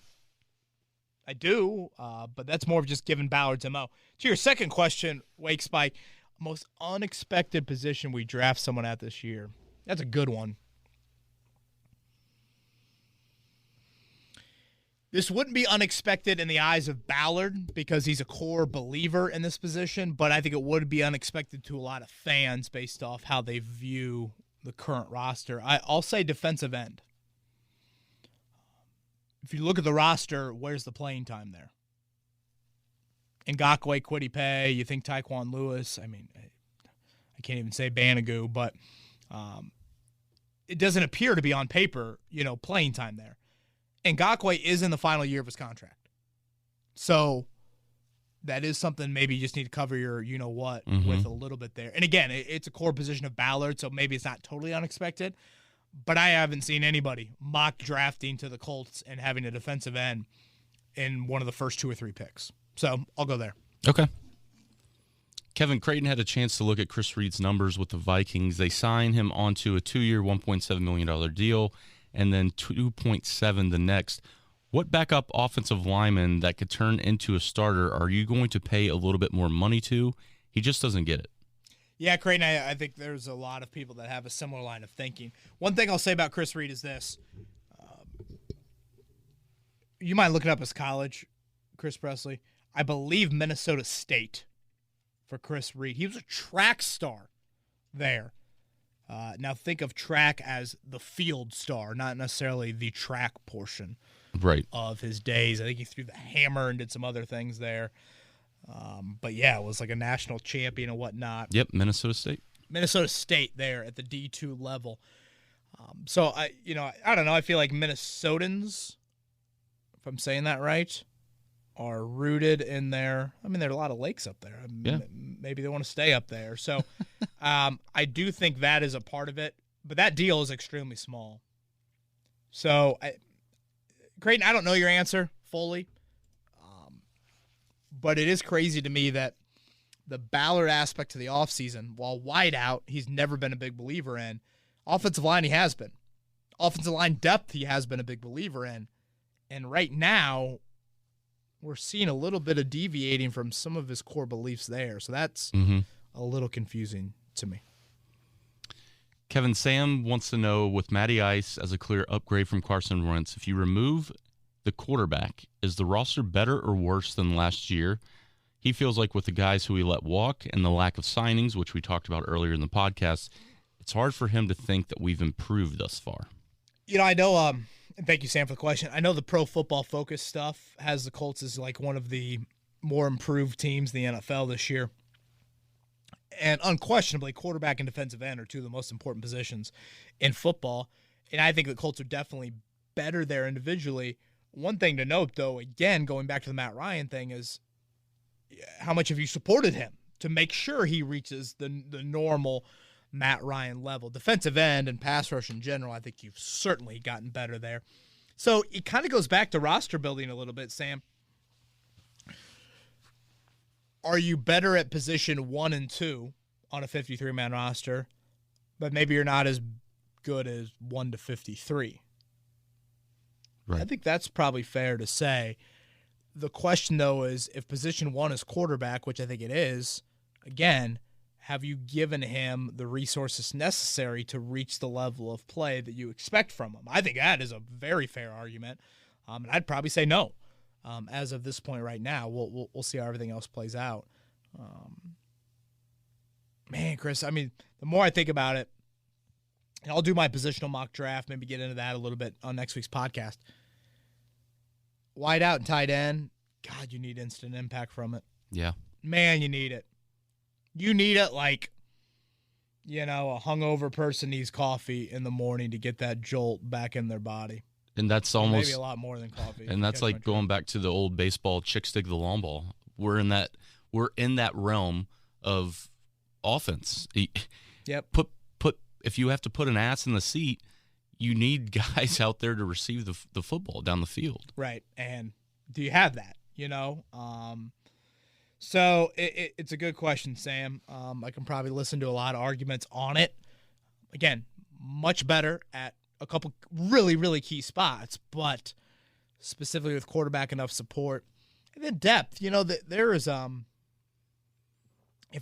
I do, but that's more of just giving Ballard's MO. To your second question, Wake Spike, most unexpected position we draft someone at this year. That's a good one. This wouldn't be unexpected in the eyes of Ballard because he's a core believer in this position, but I think it would be unexpected to a lot of fans based off how they view the current roster. I'll say defensive end. If you look at the roster, where's the playing time there? Ngakoue, Kwity Paye, you think Tyquan Lewis. I mean, I can't even say Banagoo, but it doesn't appear to be on paper, playing time there. Ngakoue is in the final year of his contract. So that is something maybe you just need to cover your with a little bit there. And again, it's a core position of Ballard, so maybe it's not totally unexpected. But I haven't seen anybody mock drafting to the Colts and having a defensive end in one of the first 2 or 3 picks. So I'll go there. Okay. Kevin, Creighton had a chance to look at Chris Reed's numbers with the Vikings. They signed him onto a 2-year, $1.7 million deal and then 2.7 the next. What backup offensive lineman that could turn into a starter are you going to pay a little bit more money to? He just doesn't get it. Yeah, Creighton, I think there's a lot of people that have a similar line of thinking. One thing I'll say about Chris Reed is this. You might look it up as college, Chris Presley. I believe Minnesota State for Chris Reed. He was a track star there. Now think of track as the field star, not necessarily the track portion of his days. I think he threw the hammer and did some other things there. But yeah, it was like a national champion and whatnot. Yep, Minnesota State. Minnesota State there at the D2 level. So I don't know. I feel like Minnesotans, if I'm saying that right, are rooted in there. I mean, there are a lot of lakes up there. Yeah. Maybe they want to stay up there. So I do think that is a part of it. But that deal is extremely small. So, Creighton, I don't know your answer fully. But it is crazy to me that the Ballard aspect to the offseason, while wide out, he's never been a big believer in. Offensive line, he has been. Offensive line depth, he has been a big believer in. And right now, we're seeing a little bit of deviating from some of his core beliefs there. So that's a little confusing to me. Kevin Sam wants to know, with Matty Ice as a clear upgrade from Carson Wentz, if you remove the quarterback, is the roster better or worse than last year? He feels like with the guys who he let walk and the lack of signings, which we talked about earlier in the podcast, it's hard for him to think that we've improved thus far. I know, and thank you, Sam, for the question. I know the Pro Football Focus stuff has the Colts as like one of the more improved teams in the NFL this year. And unquestionably, quarterback and defensive end are two of the most important positions in football. And I think the Colts are definitely better there individually. One thing to note, though, again, going back to the Matt Ryan thing, is how much have you supported him to make sure he reaches the normal Matt Ryan level? Defensive end and pass rush in general, I think you've certainly gotten better there. So it kind of goes back to roster building a little bit, Sam. Are you better at position 1 and 2 on a 53-man roster, but maybe you're not as good as 1 to 53? Right. I think that's probably fair to say. The question, though, is if position 1 is quarterback, which I think it is, again, have you given him the resources necessary to reach the level of play that you expect from him? I think that is a very fair argument, and I'd probably say no. As of this point right now, we'll see how everything else plays out. Man, Chris, I mean, the more I think about it, and I'll do my positional mock draft, maybe get into that a little bit on next week's podcast. Wide out and tight end, God, you need instant impact from it. Yeah. Man, you need it. You need it like, a hungover person needs coffee in the morning to get that jolt back in their body. And that's almost maybe a lot more than coffee. And that's like going back to the old baseball chick stick the long ball. We're in that realm of offense. Yep. Put if you have to put an ass in the seat, you need guys out there to receive the football down the field. Right. And do you have that? So it's a good question, Sam. I can probably listen to a lot of arguments on it. Again, much better at a couple really, really key spots, but specifically with quarterback, enough support. And then depth, there is, if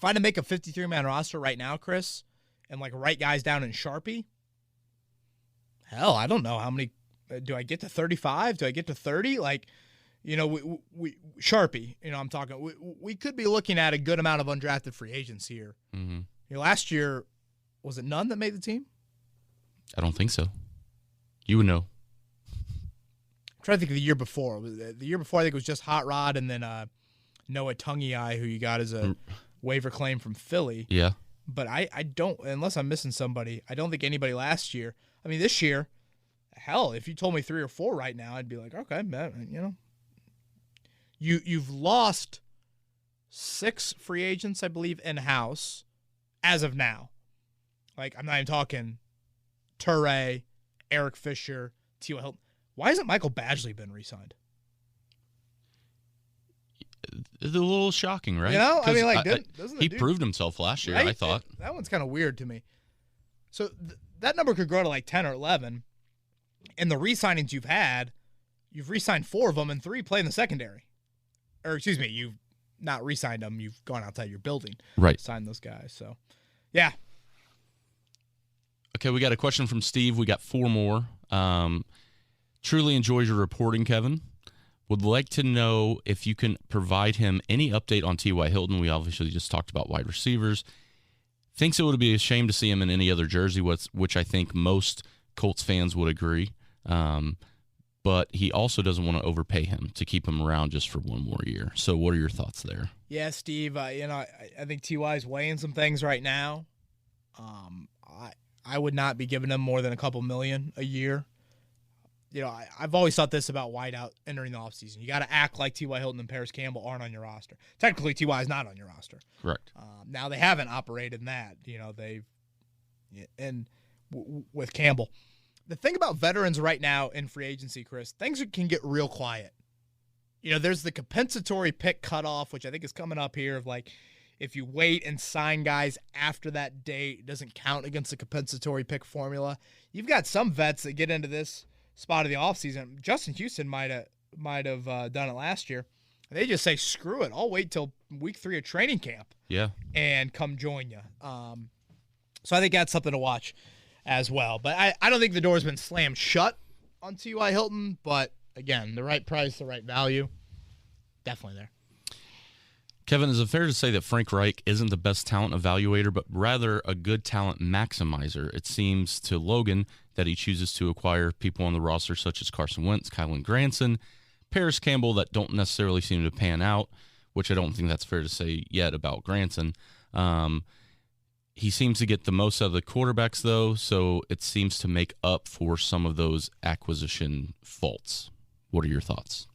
I had to make a 53-man roster right now, Chris, and write guys down in Sharpie, hell, I don't know how many, do I get to 35? Do I get to 30? We Sharpie, I'm talking, we could be looking at a good amount of undrafted free agents here. Mm-hmm. Last year, was it none that made the team? I don't think so. You would know. I'm trying to think of the year before. The year before, I think it was just Hot Rod and then Noah Tungiai, who you got as a waiver claim from Philly. Yeah. But I don't, unless I'm missing somebody, I don't think anybody last year. I mean, this year, hell, if you told me 3 or 4 right now, I'd be like, okay, man, You've lost 6 free agents, I believe, in-house as of now. I'm not even talking Turay, Eric Fisher, T.Y. Hilton. Why hasn't Michael Badgley been re-signed? It's a little shocking, right? Doesn't he proved himself last year, right? I thought. That one's kind of weird to me. So that number could grow to 10 or 11. And the re-signings you've had, you've re-signed 4 of them and 3 play in the secondary. Or, excuse me, you've not re-signed them. You've gone outside your building. Right. Signed those guys. So, yeah. Okay, we got a question from Steve. We got 4 more. Truly enjoys your reporting, Kevin. Would like to know if you can provide him any update on T.Y. Hilton. We obviously just talked about wide receivers. Thinks it would be a shame to see him in any other jersey, which I think most Colts fans would agree. But he also doesn't want to overpay him to keep him around just for 1 more year. So what are your thoughts there? Yeah, Steve, I think T.Y. is weighing some things right now. I would not be giving him more than a couple million a year. You know, I've always thought this about wideout entering the offseason. You got to act like T.Y. Hilton and Paris Campbell aren't on your roster. Technically, T.Y. is not on your roster. Correct. Now they haven't operated in that. You know, with Campbell. The thing about veterans right now in free agency, Chris, things can get real quiet. You know, there's the compensatory pick cutoff, which I think is coming up here, of like, if you wait and sign guys after that date, it doesn't count against the compensatory pick formula. You've got some vets that get into this spot of the offseason. Justin Houston might have done it last year. They just say, screw it. I'll wait till week 3 of training camp. Yeah. And come join you. So I think that's something to watch as well. But I don't think the door's been slammed shut on T.Y. Hilton. But, again, the right price, the right value, definitely there. Kevin, is it fair to say that Frank Reich isn't the best talent evaluator, but rather a good talent maximizer? It seems to Logan that he chooses to acquire people on the roster such as Carson Wentz, Kylan Granson, Paris Campbell that don't necessarily seem to pan out, which I don't think that's fair to say yet about Granson. He seems to get the most out of the quarterbacks, though, so it seems to make up for some of those acquisition faults. What are your thoughts?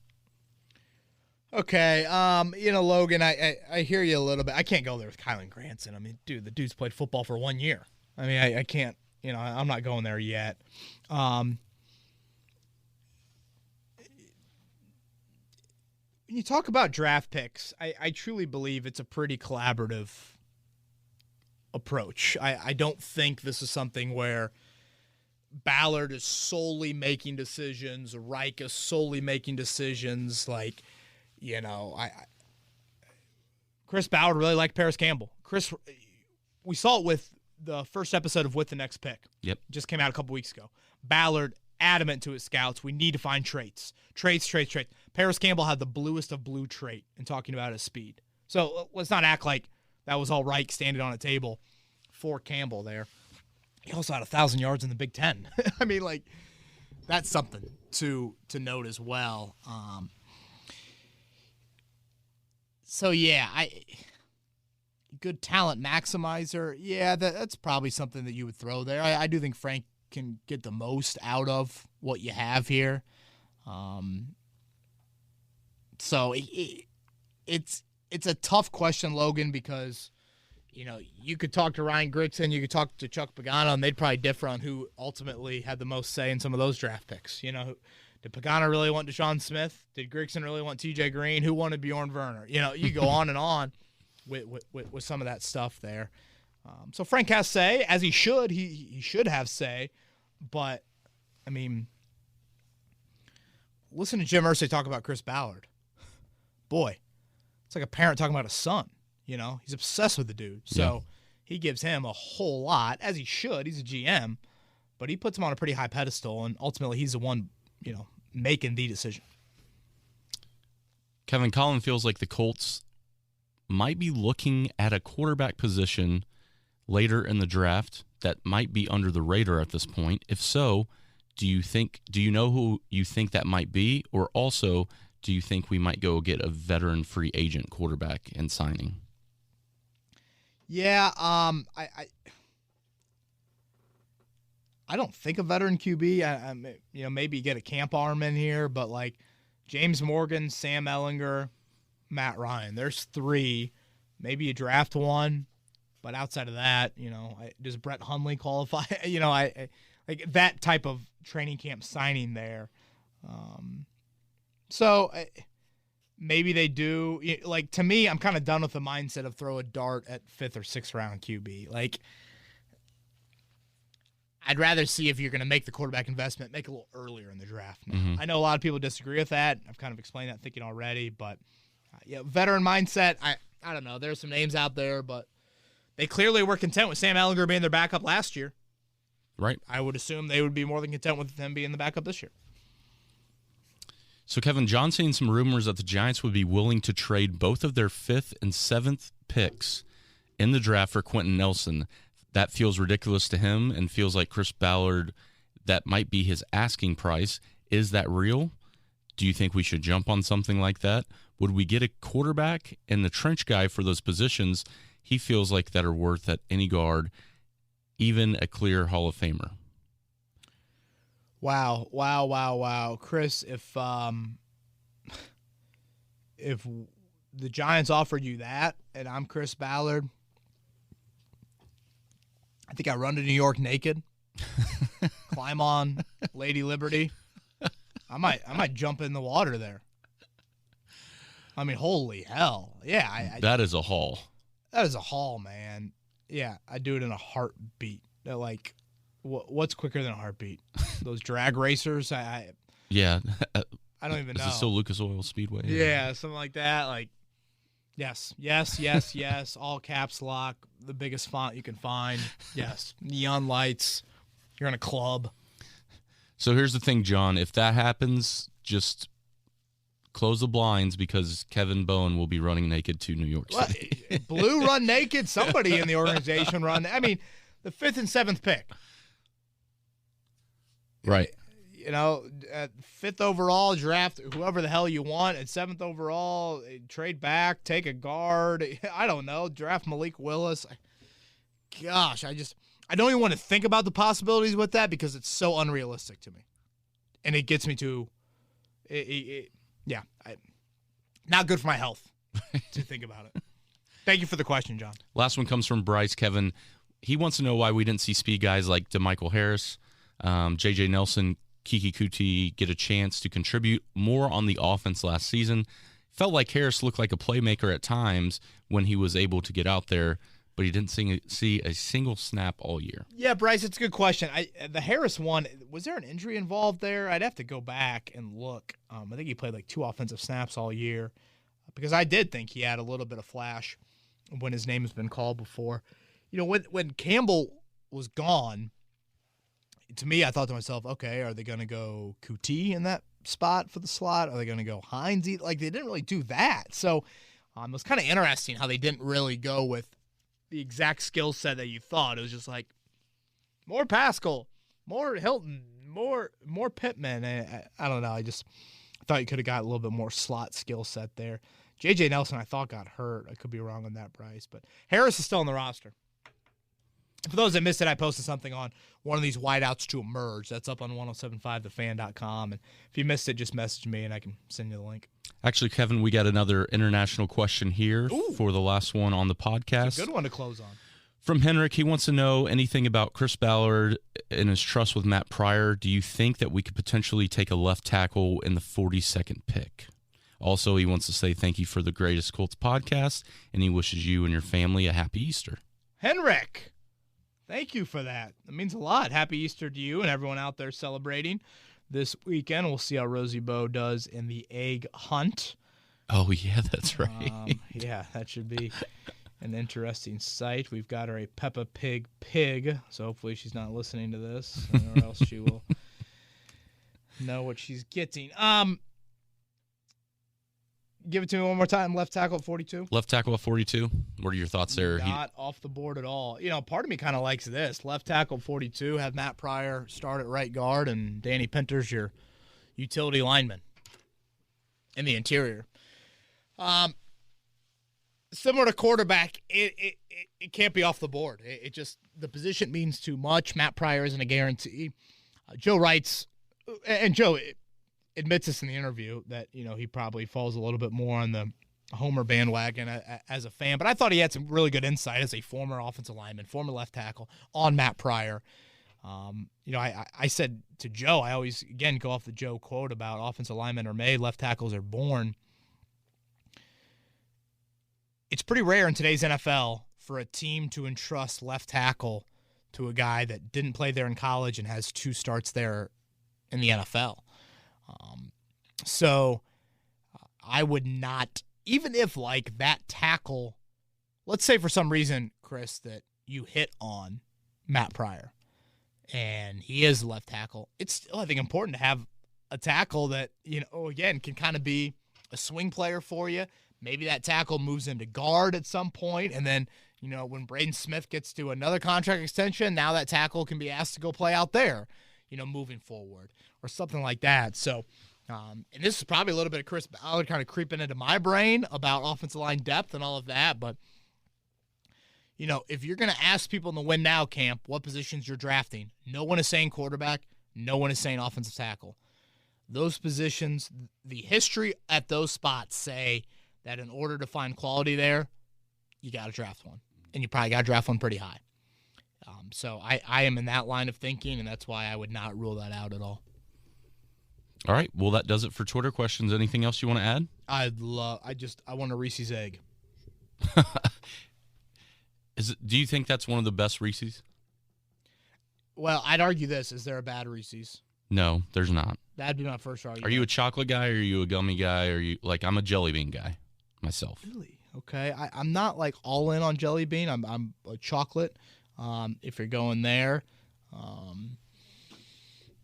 Okay, Logan, I hear you a little bit. I can't go there with Kylan Granson. I mean, dude, the dude's played football for 1 year. I mean, I can't, I'm not going there yet. When you talk about draft picks, I truly believe it's a pretty collaborative approach. I don't think this is something where Ballard is solely making decisions, Reich is solely making decisions, like, Chris Ballard really liked Paris Campbell. We saw it with the first episode of With the Next Pick. Yep. Just came out a couple weeks ago. Ballard, adamant to his scouts, we need to find traits. Traits. Paris Campbell had the bluest of blue trait in talking about his speed. So let's not act like that was all Reich standing on a table for Campbell there. He also had 1,000 yards in the Big Ten. I mean, like, that's something to note as well. So, yeah, good talent maximizer. Yeah, that's probably something that you would throw there. I do think Frank can get the most out of what you have here. So it's a tough question, Logan, because, you could talk to Ryan Grigson, you could talk to Chuck Pagano, and they'd probably differ on who ultimately had the most say in some of those draft picks. Did Pagano really want Deshaun Smith? Did Grigson really want T.J. Green? Who wanted Bjorn Werner? You go on and on with some of that stuff there. So Frank has say, as he should. He should have say. But, I mean, listen to Jim Irsay talk about Chris Ballard. Boy, it's like a parent talking about a son. He's obsessed with the dude. So he gives him a whole lot, as he should. He's a GM. But he puts him on a pretty high pedestal, and ultimately he's the one making the decision. Kevin, Colin feels like the Colts might be looking at a quarterback position later in the draft that might be under the radar at this point. If so, do you know who you think that might be? Or also, do you think we might go get a veteran free agent quarterback in signing? Yeah, I don't think a veteran QB. Maybe get a camp arm in here, but like James Morgan, Sam Ehlinger, Matt Ryan. There's 3. Maybe you draft one, but outside of that, does Brett Hundley qualify? Like that type of training camp signing there. Maybe they do. Like, to me, I'm kind of done with the mindset of throw a dart at 5th or 6th round QB. Like, I'd rather see if you're going to make the quarterback investment, make it a little earlier in the draft. Mm-hmm. I know a lot of people disagree with that. I've kind of explained that thinking already, but veteran mindset, I don't know. There's some names out there, but they clearly were content with Sam Ehlinger being their backup last year. Right. I would assume they would be more than content with him being the backup this year. So, Kevin, John's seen some rumors that the Giants would be willing to trade both of their 5th and 7th picks in the draft for Quentin Nelson. That feels ridiculous to him and feels like Chris Ballard, that might be his asking price. Is that real? Do you think we should jump on something like that? Would we get a quarterback and the trench guy for those positions he feels like that are worth at any guard even a clear Hall of Famer. Wow. Chris, if the Giants offered you that and I'm Chris Ballard, I think I run to New York naked, climb on Lady Liberty. I might jump in the water there. I mean, holy hell. Yeah. That is a haul. That is a haul, man. Yeah, I do it in a heartbeat. Like, what's quicker than a heartbeat? Those drag racers? Yeah. I don't even know. Is it still Lucas Oil Speedway? Yeah, something like that. Like, yes. All caps lock, the biggest font you can find. Yes. Neon lights. You're in a club. So here's the thing, John. If that happens, just close the blinds because Kevin Bowen will be running naked to New York City. Blue run naked. Somebody in the organization run. I mean, the 5th and 7th pick. Right. You know, at 5th overall, draft whoever the hell you want. At 7th overall, trade back, take a guard. I don't know. Draft Malik Willis. Gosh, I don't even want to think about the possibilities with that because it's so unrealistic to me. And it gets me to, not good for my health to think about it. Thank you for the question, John. Last one comes from Bryce. Kevin, he wants to know why we didn't see speed guys like DeMichael Harris, J.J. Nelson, Kiki Kuti get a chance to contribute more on the offense last season. Felt like Harris looked like a playmaker at times when he was able to get out there, but he didn't see a single snap all year. Yeah, Bryce, it's a good question. The Harris one, was there an injury involved there? I'd have to go back and look. I think he played like 2 offensive snaps all year because I did think he had a little bit of flash when his name has been called before. You know, when Campbell was gone, to me, I thought to myself, okay, are they going to go Kuti in that spot for the slot? Are they going to go Hines? Like, they didn't really do that. So it was kind of interesting how they didn't really go with the exact skill set that you thought. It was just like more Pascal, more Hilton, more Pittman. I don't know. I thought you could have got a little bit more slot skill set there. J.J. Nelson, I thought, got hurt. I could be wrong on that, Bryce. But Harris is still on the roster. For those that missed it, I posted something on one of these wideouts to emerge. That's up on 1075thefan.com. And if you missed it, just message me and I can send you the link. Actually, Kevin, we got another international question here for the last one on the podcast. It's a good one to close on. From Henrik, he wants to know anything about Chris Ballard and his trust with Matt Pryor. Do you think that we could potentially take a left tackle in the 42nd pick? Also, he wants to say thank you for the Greatest Colts podcast, and he wishes you and your family a happy Easter. Henrik! Thank you for that. That means a lot. Happy Easter to you and everyone out there celebrating this weekend. We'll see how Rosie Bowe does in the egg hunt. Oh, yeah, that's right. Yeah, that should be an interesting sight. We've got her a Peppa Pig pig, so hopefully she's not listening to this, or else she will know what she's getting. Give it to me one more time. Left tackle at 42. Left tackle at 42. What are your thoughts there? Not off the board at all. You know, part of me kind of likes this. Left tackle 42. Have Matt Pryor start at right guard, and Danny Pinter's your utility lineman in the interior. Similar to quarterback, it can't be off the board. It just, the position means too much. Matt Pryor isn't a guarantee. Joe writes, and Joe admits this in the interview, that, you know, he probably falls a little bit more on the Homer bandwagon as a fan, but I thought he had some really good insight as a former offensive lineman, former left tackle, on Matt Pryor. You know, I said to Joe, I always, again, go off the Joe quote about offensive linemen are made, left tackles are born. It's pretty rare in today's NFL for a team to entrust left tackle to a guy that didn't play there in college and has 2 starts there in the NFL. So I would not, even if like that tackle, let's say for some reason, Chris, that you hit on Matt Pryor and he is left tackle, it's still, I think, important to have a tackle that, you know, again, can kind of be a swing player for you. Maybe that tackle moves into guard at some point, and then, you know, when Braden Smith gets to another contract extension, now that tackle can be asked to go play out there, you know, moving forward or something like that. So, and this is probably a little bit of Chris Ballard kind of creeping into my brain about offensive line depth and all of that, but, if you're going to ask people in the win now camp what positions you're drafting, no one is saying quarterback, no one is saying offensive tackle. Those positions, the history at those spots say that in order to find quality there, you got to draft one. And you probably got to draft one pretty high. So I am in that line of thinking, and that's why I would not rule that out at all. All right. Well, that does it for Twitter questions. Anything else you want to add? I want a Reese's egg. Do you think that's one of the best Reese's? Well, I'd argue this. Is there a bad Reese's? No, there's not. That'd be my first argument. Are you a chocolate guy or are you a gummy guy? Or are you I'm a jelly bean guy myself. Really? Okay. I'm not like all in on jelly bean. I'm a chocolate. If you're going there.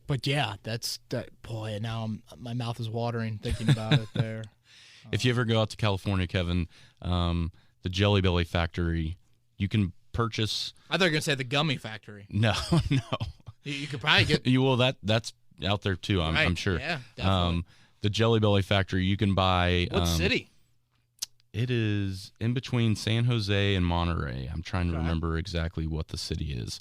But yeah, that's that. Boy, now my mouth is watering thinking about it there. If you ever go out to California, Kevin, the Jelly Belly factory, you can purchase. I thought you were gonna say the gummy factory. No. You could probably get. That's out there too. I'm sure. Yeah, definitely. The Jelly Belly factory, you can buy. What city? It is in between San Jose and Monterey. I'm trying to remember exactly what the city is.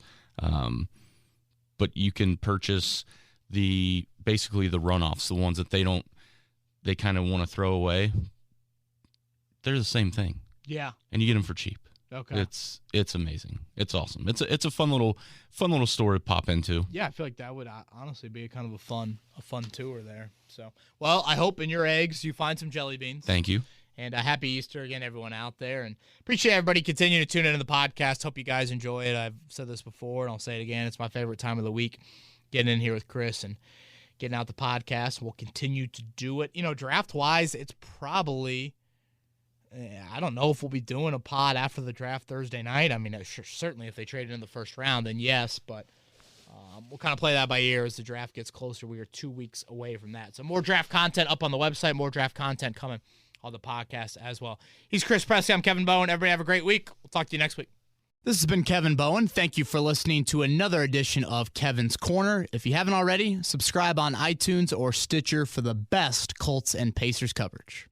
But you can purchase basically the runoffs, the ones that they kind of want to throw away. They're the same thing. Yeah. And you get them for cheap. Okay. It's amazing. It's awesome. It's a fun little store to pop into. Yeah, I feel like that would honestly be kind of a fun tour there. So, well, I hope in your eggs you find some jelly beans. Thank you. And happy Easter again, everyone out there. And appreciate everybody continuing to tune into the podcast. Hope you guys enjoy it. I've said this before, and I'll say it again. It's my favorite time of the week, getting in here with Chris and getting out the podcast. We'll continue to do it. Draft-wise, it's probably I don't know if we'll be doing a pod after the draft Thursday night. I mean, certainly if they traded in the first round, then yes. But we'll kind of play that by ear as the draft gets closer. We are 2 weeks away from that. So more draft content up on the website, more draft content coming on the podcast as well. He's Chris Pressley. I'm Kevin Bowen. Everybody have a great week. We'll talk to you next week. This has been Kevin Bowen. Thank you for listening to another edition of Kevin's Corner. If you haven't already, subscribe on iTunes or Stitcher for the best Colts and Pacers coverage.